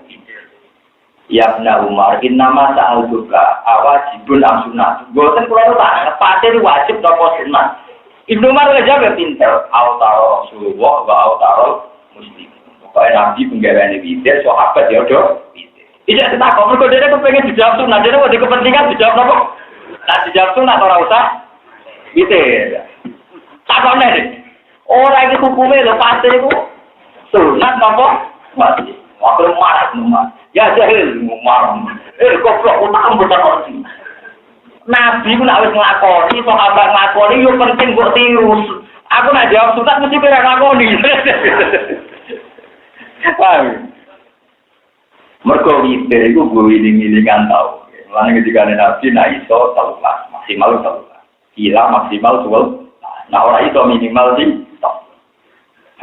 Ya benar Umar innama sa'alduka awajibun am sunnah. Boten kula itu tak pate wajib napa sunat. Ibnu Umar jawab pinter autaro Rasulullah wa autaro muslim. Poe nabi penggaweane witir sahabat yo do. Tidak takut, mereka dia kepengen dijawab sunnah, dia ada kepentingan dijawab apa? Nah dijawab sunnah orang usah, gitu ya. Takutnya deh, orang itu hukumnya lo pasti itu sunnah apa? Masih, waktu marah, ya jahil marah. Goblok utang berapa sih? Nabi pun harus ngelakoni, sahabat ngelakoni, yo penting buat tiru. Aku nak jawab sunnah mesti kira ngelakoni. Paham? Mergo witir iku gue wiling-wilingan tau. Lan ketika Nabi nak iso tau lah, maksimal tau lah. Gila maksimal 12. Nah ora iso minimal sih.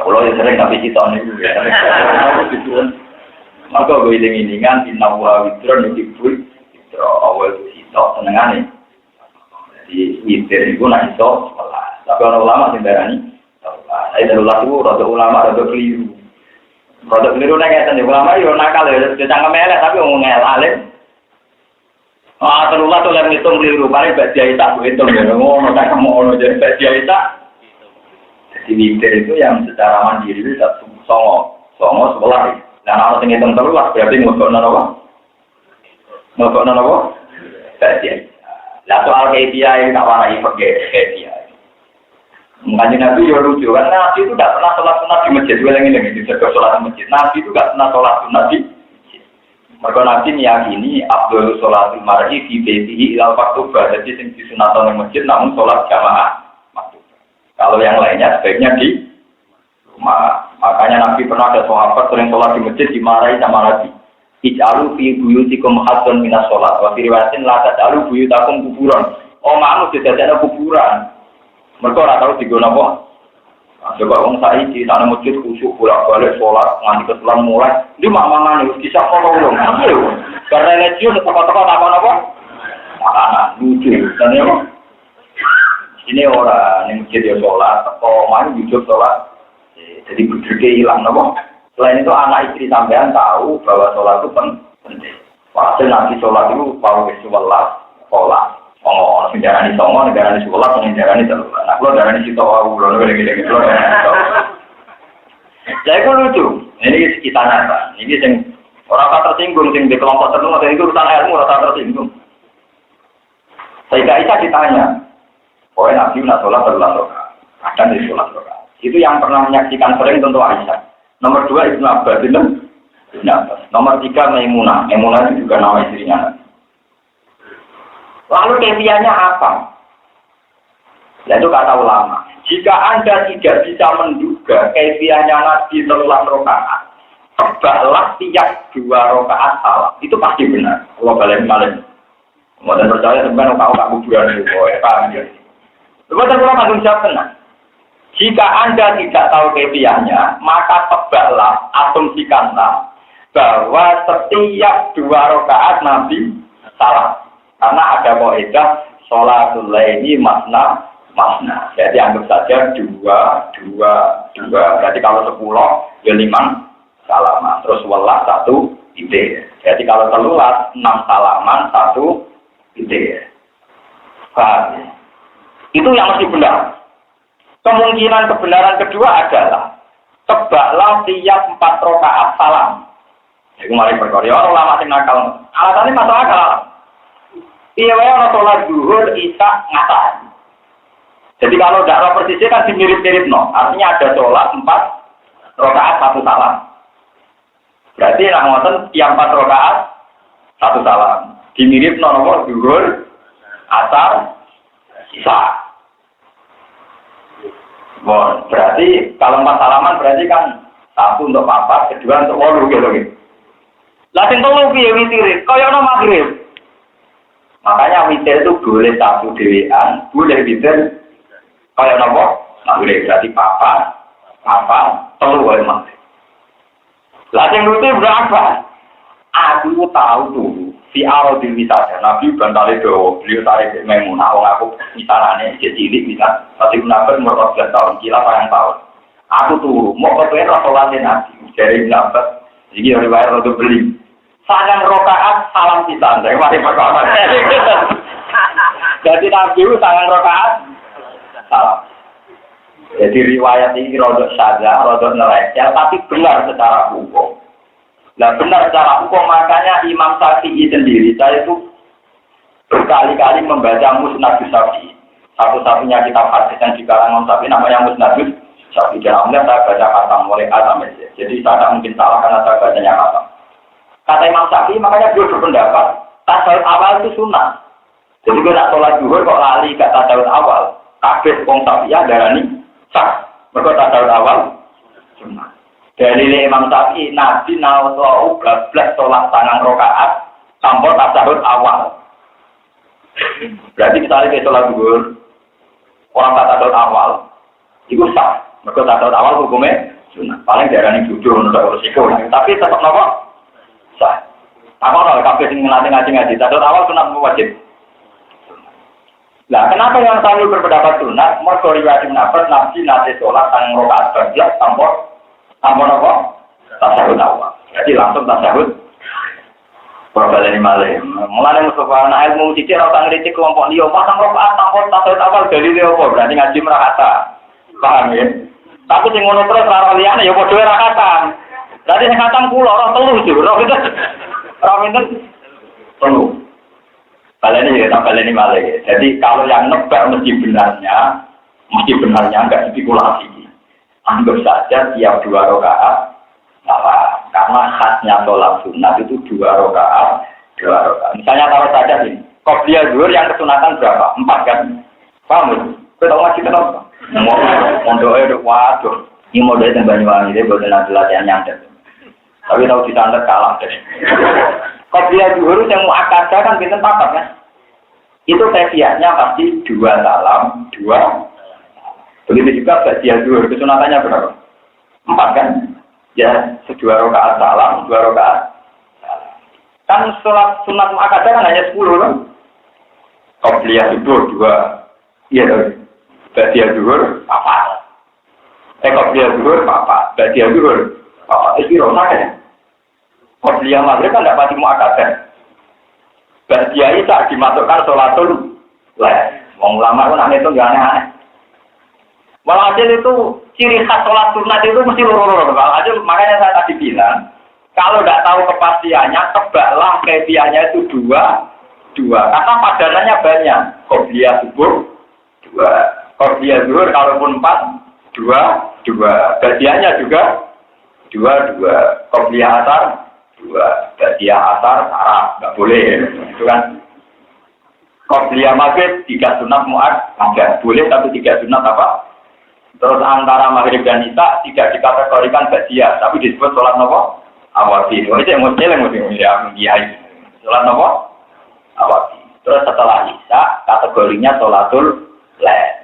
Kalau yang sering tapi kita ini ya. Aku dituan. Maka gue iling-ilingan di nawa witron yang dibui. Witro awal itu kita senengane. Jadi witir itu nak iso sekolah. Tapi orang ulama sendarani. Saya darulah itu rada ulama rada keliru. Rada keliru nanya tadi ulama yo nakal ya. Jangan melek tapi ngomong alim. Darulah tuh lagi hitung keliru. Paling baca tak hitung ya. Ngomong tak kamu jadi baca tak. Jadi witir itu yang secara mandiri itu songo sekolah. Dan orang yang hitung terluas berarti ngokok apa? Ngokok apa? Baca. Lah soal kedia yang tak warai pakai kedia. Makanya Nabi ya lucu kan Nabi itu tidak pernah sholat sunat di masjid. Gue lagi di jaga sholat di masjid. Nabi itu tidak pernah sholat sunat di masjid. Mereka Nabi meyakini Abdul sholat mar'i fi baitihi ilal maktubah. Jadi yang disunatkan di masjid namun sholat jamaah maktubah. Kalau yang lainnya sebaiknya di rumah. Makanya Nabi pernah ada sahabat sering sholat di masjid dimarahi sama Nabi. Ij'alu fi buyutikum haddun minas sholat. Wa fi riwayatin la taj'alu buyutakum kuburan. Oh mamu dijadikan kuburan. Mereka ora tahu digono apa. Coba wong saiki sana masjid khusyuk bolak-balik sholat nganti keselan mulai. Di mamangane wis bisa ngomong. Karena religius teko-teko apa-apa. Makanan lucu dan ya. Ini orang yang masjid dia sholat, teko main jujur sholat. Jadi budgetnya hilang, nopo. Selain itu anak istri sampean tahu bahwa sholat itu penting. Hasil nanti sholat itu baru sholat. Oh, negara ini songo, negara ini sholat, negara ini terlalu. Nah, kalau negara ini situ aku belum gede-gede gitu. Jadi itu lucu. Ini kita nata. Ini yang orang tersinggung, yang di kelompok tertentu, itu urusan ilmu rasa tersinggung. Saya Aisyah ditanya, oh Nabi nak sholat berulang rakaat, kadang di sholat rakaat. Itu yang pernah menyaksikan sering tentu Aisyah. Nomor 2 Ibnu Abbas itu. Nomor 3 Maimunah. Maimunah itu juga nama istrinya. Lalu kefiahnya apa? Yaitu kata ulama. Jika Anda tidak bisa menduga kefiahnya Nabi terulang rakaat, tebaklah tiap 2 rakaat salah. Itu pasti benar. Allah balik-balik. Mau dan percaya sebenarnya kau kuburan itu. Paham ya? Lepas itu orang akan jawab tenang. Jika Anda tidak tahu kefiahnya, maka tebaklah, asumsikanlah bahwa setiap 2 rakaat Nabi salah. Karena ada kaidah sholatul laili masna. Jadi anggap saja 2. Berarti kalau 10 ya 5 salaman. Terus welas 1 ide. Jadi kalau telulas 6 salaman 1 ide. Paham? Itu yang mesti benar. Kemungkinan kebenaran kedua adalah tebaklah tiap 4 rakaat salam. Itu mari perkara orang lama sing nakal. Alasannya masuk akal. Iya wae ana salat zuhur, isya, ngasar. Jadi kalau tidak persisnya kan dimirip-mirip no. Artinya ada sholat 4 rakaat 1 salam. Berarti nak ngoten tiap 4 rakaat 1 salam. Dimirip no zuhur, asar, isya. Bon, berarti kalau 4 salaman berarti kan 1 untuk 4, 2 untuk 8 gitu. Lah sing 3 piye witir? Kaya ana magrib. Makanya witir itu boleh 1 dhewean, boleh witir kaya napa? Magrib berarti 4, 3 wae magrib. Lah sing lucu berapa? Aku tahu dulu si Arodil misalnya Nabi bantale dawa, beliau tarik Maimunah wong aku misalane cilik bisa tapi menabur umur 14 tahun, kila sayang tahun. Aku turu, mau kepengen sholat Nabi, dari Nabi, jadi riwayat untuk beli. Sangat rakaat salam pisan, dari mari perkara. Jadi Nabi sangat rakaat salam. Jadi riwayat ini rodok saja, rodok nelayan, tapi benar secara hukum. Nah benar secara hukum makanya Imam Syafi'i sendiri, saya itu berkali-kali membaca Musnad Syafi'i. Satu-satunya kitab hadis yang dikarang Imam Syafi'i namanya Musnad Syafi'i. Dan alhamdulillah saya baca khatam mulai A sampai Z. Jadi saya tidak mungkin salah karena saya bacanya khatam. Kata Imam Syafi'i makanya beliau berpendapat tasawuf awal itu sunnah. Jadi kalau tak sholat zuhur kok lali gak tasawuf awal. Kabeh wong Syafi'iyah darani sah. Mergo tasawuf awal sunnah. Dari Imam Syafi'i Nabi nawau bablas sholat 9 rakaat tanpa tasawuf awal. Berarti misalnya kita sholat zuhur orang tasawuf awal itu sah. Mergo tasawuf awal hukumnya sunat. Paling diarani jujur untuk resiko, tapi tetap napa? Sah. Apa kalau kabeh sing ngaji tasawuf awal sunat wajib. Nah, kenapa yang sambil berpendapat sunat? Mergo riwayat nafas nabi nate sholat sang rakaat bablas tanpa apa? Tasawuf awal. Jadi langsung tasawuf. Perbaleni malih. Mulane Mustafa ana ilmu sithik ora tak ngritik kelompok liya, pasang rakaat tanpa tasawuf awal dalile apa? Berarti ngaji merakata. Paham ya? Tapi sing ngono terus ora liyane ya padha ora khatam. Berarti sing khatam kula ora telu jur. Ora pinten? Telu. Baleni ya, baleni malah. Jadi kalau yang nebak mesti benarnya enggak spekulasi. Anggap saja tiap 2 rakaat salah. Karena khasnya sholat sunat itu 2 rakaat. Misalnya kalau saja ini, qobliyah zuhur yang kesunatan berapa? 4 kan? Paham ya? Kita tahu masih kenapa? Mondoknya waduh. Ini modalnya yang Banyuwangi, dia boleh nanti latihan nyantet. Tapi tahu ditantet kalah deh. Qobliyah zuhur yang mu'akadah kan kita pakat kan? Itu tesiasnya pasti 2 salam, 2. Begitu juga ba'diyah zuhur, kesunatannya berapa? 4 kan? Ya, 2 rakaat salam, 2 rakaat. Kan sholat sunat mu'akadah kan hanya 10 kan? Qobliyah zuhur 2. Iya, ba'diyah zuhur 4. Qobliyah zuhur 4, ba'diyah zuhur 4. Itu rosak ya? Qobliyah maghrib kan tidak pasti mu'akadah. Ba'diyah itu dimasukkan sholatul lail. Wong ulama itu namanya itu nggak aneh-aneh. Walhasil itu ciri khas sholat sunat itu mesti loro-loro. Walhasil makanya saya tadi bilang, kalau tidak tahu kepastiannya, tebaklah kefiahnya itu 2. Karena padanannya banyak. Qobliyah subuh 2. Qobliyah zuhur kalaupun 4, 2. Ba'diyahnya juga 2. Qobliyah asar 2. Ba'diyah asar Arab nggak boleh, itu kan. Qobliyah maghrib 3 sunat mu'akkadah boleh, tapi 3 sunat apa? Terus antara maghrib dan isya tidak dikategorikan ba'diyah, tapi disebut sholat nopo awati. Itu yang mesti ya. Sholat nopo awati. Terus setelah isya kategorinya sholatul lail.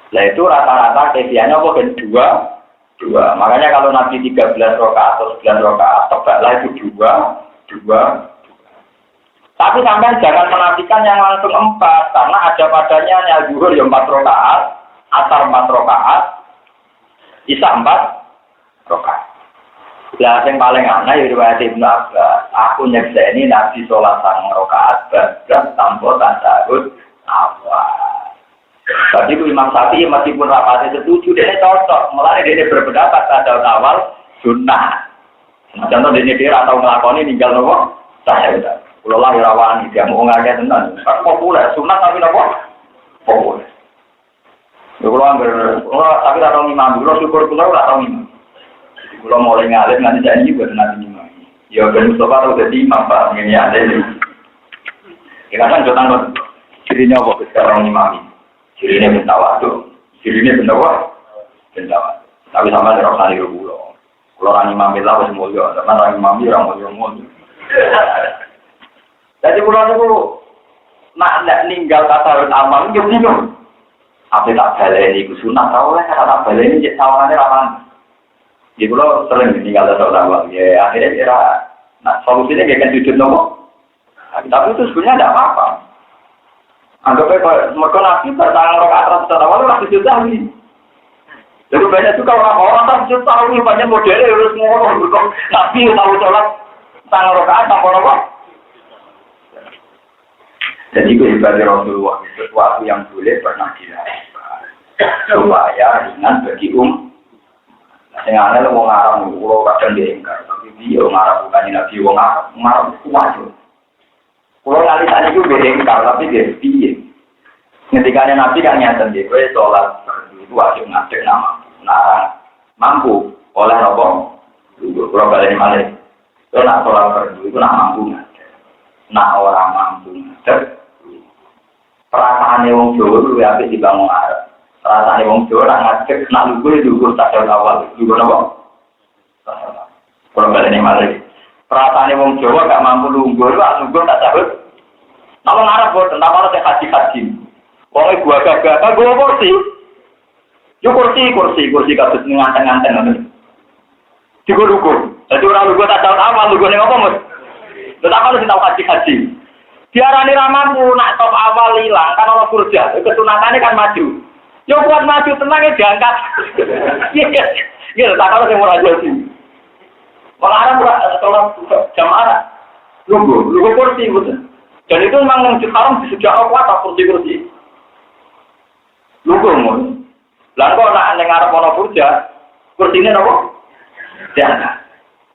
Lah itu rata-rata kefiahnya apa kan 2. Makanya kalau Nabi 13 rakaat atau 9 rakaat, tebaklah itu 2. Tapi sampai jangan menafikan yang langsung 4, karena ada padanya yang zuhur yang 4 rakaat, asar 4 rakaat, isya 4 rakaat. Lah yang paling aneh riwayat Ibnu Abbas, aku nyekseni Nabi sholat 9 rakaat bablas tanpa tasawuf awal. Tapi itu Imam Syafi'i meskipun rapatnya setuju, dia cocok. Mulai dia berpendapat tasawuf awal sunnah. Contoh dia atau ngelakoni tinggal nopo tasawuf. Kalau lah rawan dia mau ngajak tenan. Kan populer sunnah tapi nopo populer. Tapi atau imam dulu syukur pulau atau imam. Kalau mulai ngalir nanti janji buat nanti imam. Ya Ben Mustafa udah di imam pak ini ada ini. Kita kan jodoh dirinya apa sekarang imam. Dirinya minta waktu, dirinya minta waktu. Tapi sama dengan orang liru pulau. Kalau orang imam itu harus mulia, karena orang imam itu orang mulia. Jadi pulau itu nak ninggal tasawuf amal itu bingung. Apa tak baleni itu sunat tahu lah, kalau tak baleni jadi sawangannya rawan. Di pulau sering tinggal tasawuf amal, ya akhirnya kira, nah solusinya kayak kan sujud nopo. Tapi itu sebenarnya tidak apa-apa. Anggapnya kalau mereka Nabi bertanggung rakaat ratusan awal itu sujud sahwi. Jadi banyak juga orang sujud sahwi, banyak modelnya harus ngomong. Nabi tahu sholat tanggung rakaat tanpa apa. Jadi kehidupan Rasulullah itu sesuatu yang boleh pernah dilakukan supaya ringan bagi Yang aneh lo ngarang, lo kadang diingkar, tapi dia ngarang bukannya Nabi, ngarang kuat. Kalau nanti tadi itu berengkar, tapi dia piye. Ketika Nabi kan nyata dia, sholat itu wajib ngadek nama. Nah, mampu oleh nopo, kalau balik balik. Kalau nak sholat itu nak mampu ngadek. Nak orang mampu ngadek. Perasaan wong Jawa itu lebih dibangun Arab. Perasaan wong Jawa nak ngadek, nak lugu tak ada awal. Lugu nopo. Kalau balik balik. Perasaan wong Jawa gak mampu lungguh tak sabut. Kalau ngarep buat tentang orang yang haji. Wong gua gagah, gua kursi. Yo kursi kados nganteng-nganteng ngoten. Digo-dugo. Dadi ora lugu tak tahu awal lugu ning apa, Mas? Tetap harus tahu haji. Diarani ra mampu nak top awal ilang kan ana kurja, kesunatane kan maju. Yo buat maju tenang ya diangkat. Iya, tak kalau sing ora jadi. Malah tolong jamaah. Lugu kursi betul. Dan itu memang yang Cikarang disediakan kuat kursi. Lugu mon. Lah kok nak ning arep ana kurja, kursine napa? Diangkat.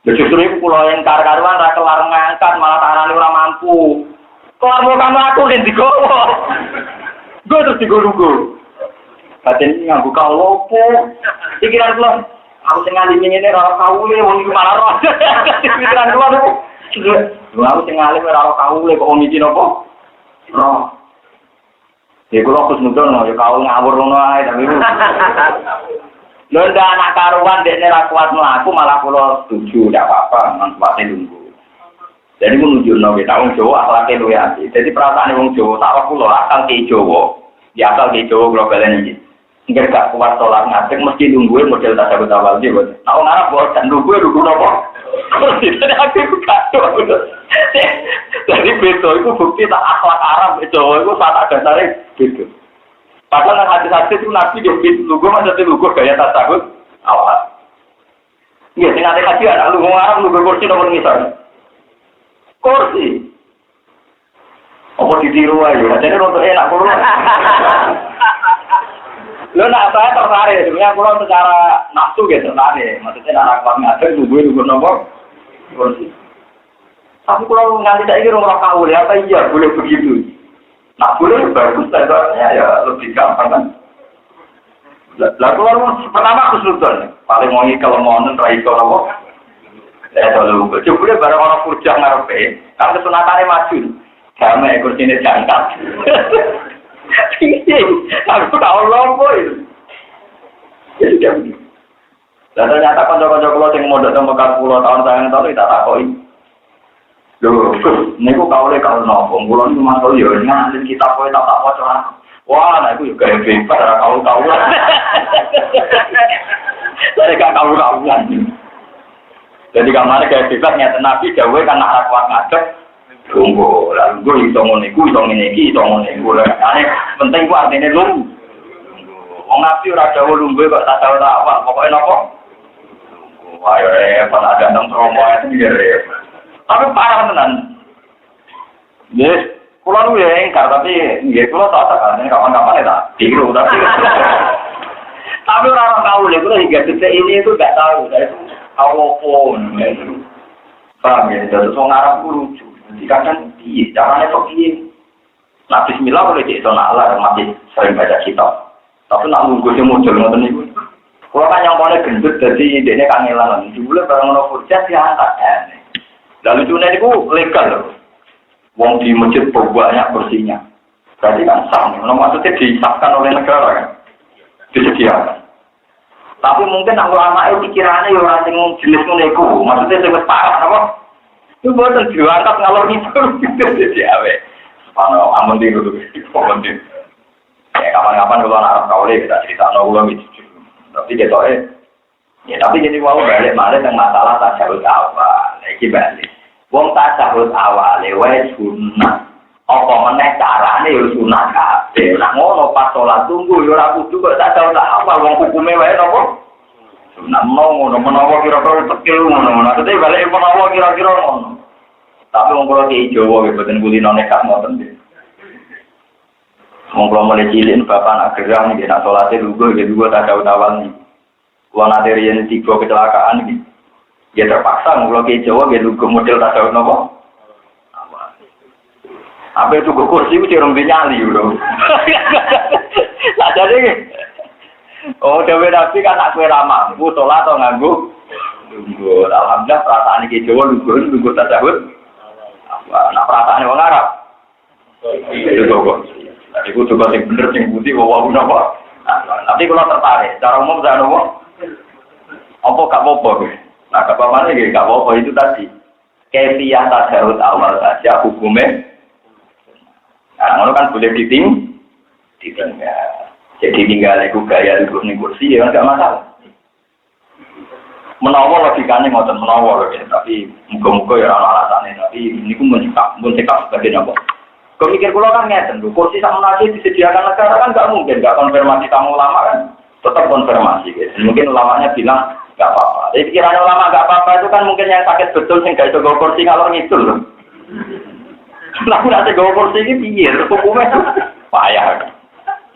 Justru itu pulau yang karuan ra kelar ngangkat malah tarane ora mampu. Kok kamu aku ning digowo. Gue terus digo-lugo. Batin ini nganggo kalopo. Pikiran kula, aku sing ngali ngene ora kaule wong iki malah roh. Pikiran kula niku. Lha aku sing ngali ora kaule kok wong iki napa? Roh. Ya kula kus nudono ya kau ngawur ngono ae tapi. Lho ndak anak karuan dekne ra kuat mlaku malah kula setuju ndak apa-apa manfaate lungguh. Jadi menunjukno kita wong Jawa akhlake luwih apik. Jadi perasaane wong Jawa tak kula akal ki Jawa. Ya akal ki Jawa kula balen iki. Enggak gak kuat sholat ngadeg mesti nungguin model tasawuf awal iki, Bos. Nah wong Arab kok kan nunggu napa? Jadi aku kacau. Jadi beto itu bukti tak akhlak Arab Jawa itu saat ada sare gitu. Padahal nang hadis-hadis itu Nabi yo nunggu maksudnya nunggu gaya tasawuf awal. Iya, sing ate kajian lu wong Arab nunggu kursi nomor ngisor. Kursi. Apa ditiru aja? Jadi untuk enak kulo. Lo nak saya tertarik, sebenarnya kulo secara nafsu gitu tertarik. Maksudnya anak kuat ngajar nunggu nomor kursi. Tapi kulo nganti tak kira orang kau apa iya boleh begitu. Nak boleh bagus saja ya lebih gampang kan. Lalu kulo pertama kesulitan. Paling mau kalau mau nentrai kalau kalau coba barang orang kurjang ngarepe, kan kesunatane maju. Damai kursine jangkat. Aku tahu lompo itu. Jadi jam. Dan ternyata kanca-kanca kula sing mondok nang Mekah 10 tahun sayang tahun tak takoki. Lho, niku kaule kau nopo? Kula niku mantul yo ngalih kitab kowe tak waca. Wah, nek iku yo gawe bebas ora kau. Saya gak tahu. Jadi kamane kayak bebas nyata Nabi dawuh kan arep kuat ngadeg tunggu lalu gue iso ngene iku iso ngene iki iso ngene iku penting ku artine lungguh wong Nabi ora dawuh lungguh kok tak tahu tak apa pokoke napa wah yo repot ada nang romo iki repot tapi parah tenan yes kula lu ya engkar tapi nggih kula tak kan kapan-kapan ya tiru tapi orang tahu lho kula hingga detik ini itu enggak tahu itu awopon paham ya terus wong Arab lucu dikatakan piye carane kok piye nah bismillah boleh cek Allah masih sering baca kitab tapi nak nunggu sing model ngoten niku kula kan nyongkone gendut dadi ndekne kangelan dulu bareng ono kursi diangkat lalu lucune niku legal lho wong di masjid banyak kursinya berarti kan sah maksudnya disahkan oleh negara kan disediakan. Tapi mungkin aku ulama itu pikirannya ya orang sing jenis ngono iku, maksudnya sing wis parah apa? Itu boten diangkat ngalor ngidul gitu jadi awe. Ono amun di dulu penting. Ya kapan-kapan kalau anak kaule kita critakno kula iki. Tapi ketoke ya tapi jadi mau balik yang masalah tasawuf awal. Iki balik. Wong tasawuf awal wae sunah. Apa meneh carane ya sunah kabeh. Nek ngono pas salat tunggu ya ora kudu kok tak tahu tak awal wong hukume wae napa. Sunah ngono menawa kira-kira tekil ngono. Nek balik menawa kira-kira ngono. Tapi wong kula ki Jawa nggih boten kulino nekat ngoten nggih. Wong kula mulai cilik bapak nak gerang nggih nak salate lugu nggih lugu tak tahu awal niki. Kula nate riyen 3 kecelakaan nggih. Ya terpaksa kula ki Jawa nggih lugu model tak tahu napa. Apa itu kursi itu orang nyali bro. Lah jadi oh dewe Nabi kan aku ramah, aku sholat atau nganggu. Tunggu, alhamdulillah perasaan iki Jawa lugu tasawuf. Nah perasaan wong Arab. Itu kok. Jadi aku juga sing bener sing putih wae napa. Tapi kalau tertarik, cara umum saya nopo. Apa gak apa-apa. Nah apa-apa iki gak apa-apa itu tadi. Kefiyah tasawuf awal saja hukumnya. Nah, ngono kan boleh ditinggal. Jadi tinggal aku gaya duduk ning kursi ya enggak masalah. Menawa logikanya ngoten menawa lho ya, tapi muga-muga ya ana alasane, tapi niku mun cekap sebagai napa. Kok mikir kula kan ngeten lho, kursi sak menawa disediakan negara kan enggak mungkin, enggak konfirmasi tamu ulama kan. Tetap konfirmasi gitu. Mungkin ulamanya bilang enggak apa-apa. Jadi pikiran ulama enggak apa-apa itu kan mungkin yang sakit betul sing gak iso go kursi ngalor ngidul lho. Lah nek go kursi iki piye? Hukume payah.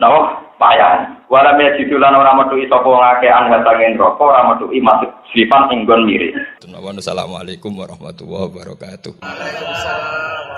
Napa? Payah. Wala me jitulan ora metu sapa ngakean watangen rokok ora metu masuk sifat ing nggon mirip. Assalamualaikum warahmatullahi wabarakatuh. Waalaikumsalam.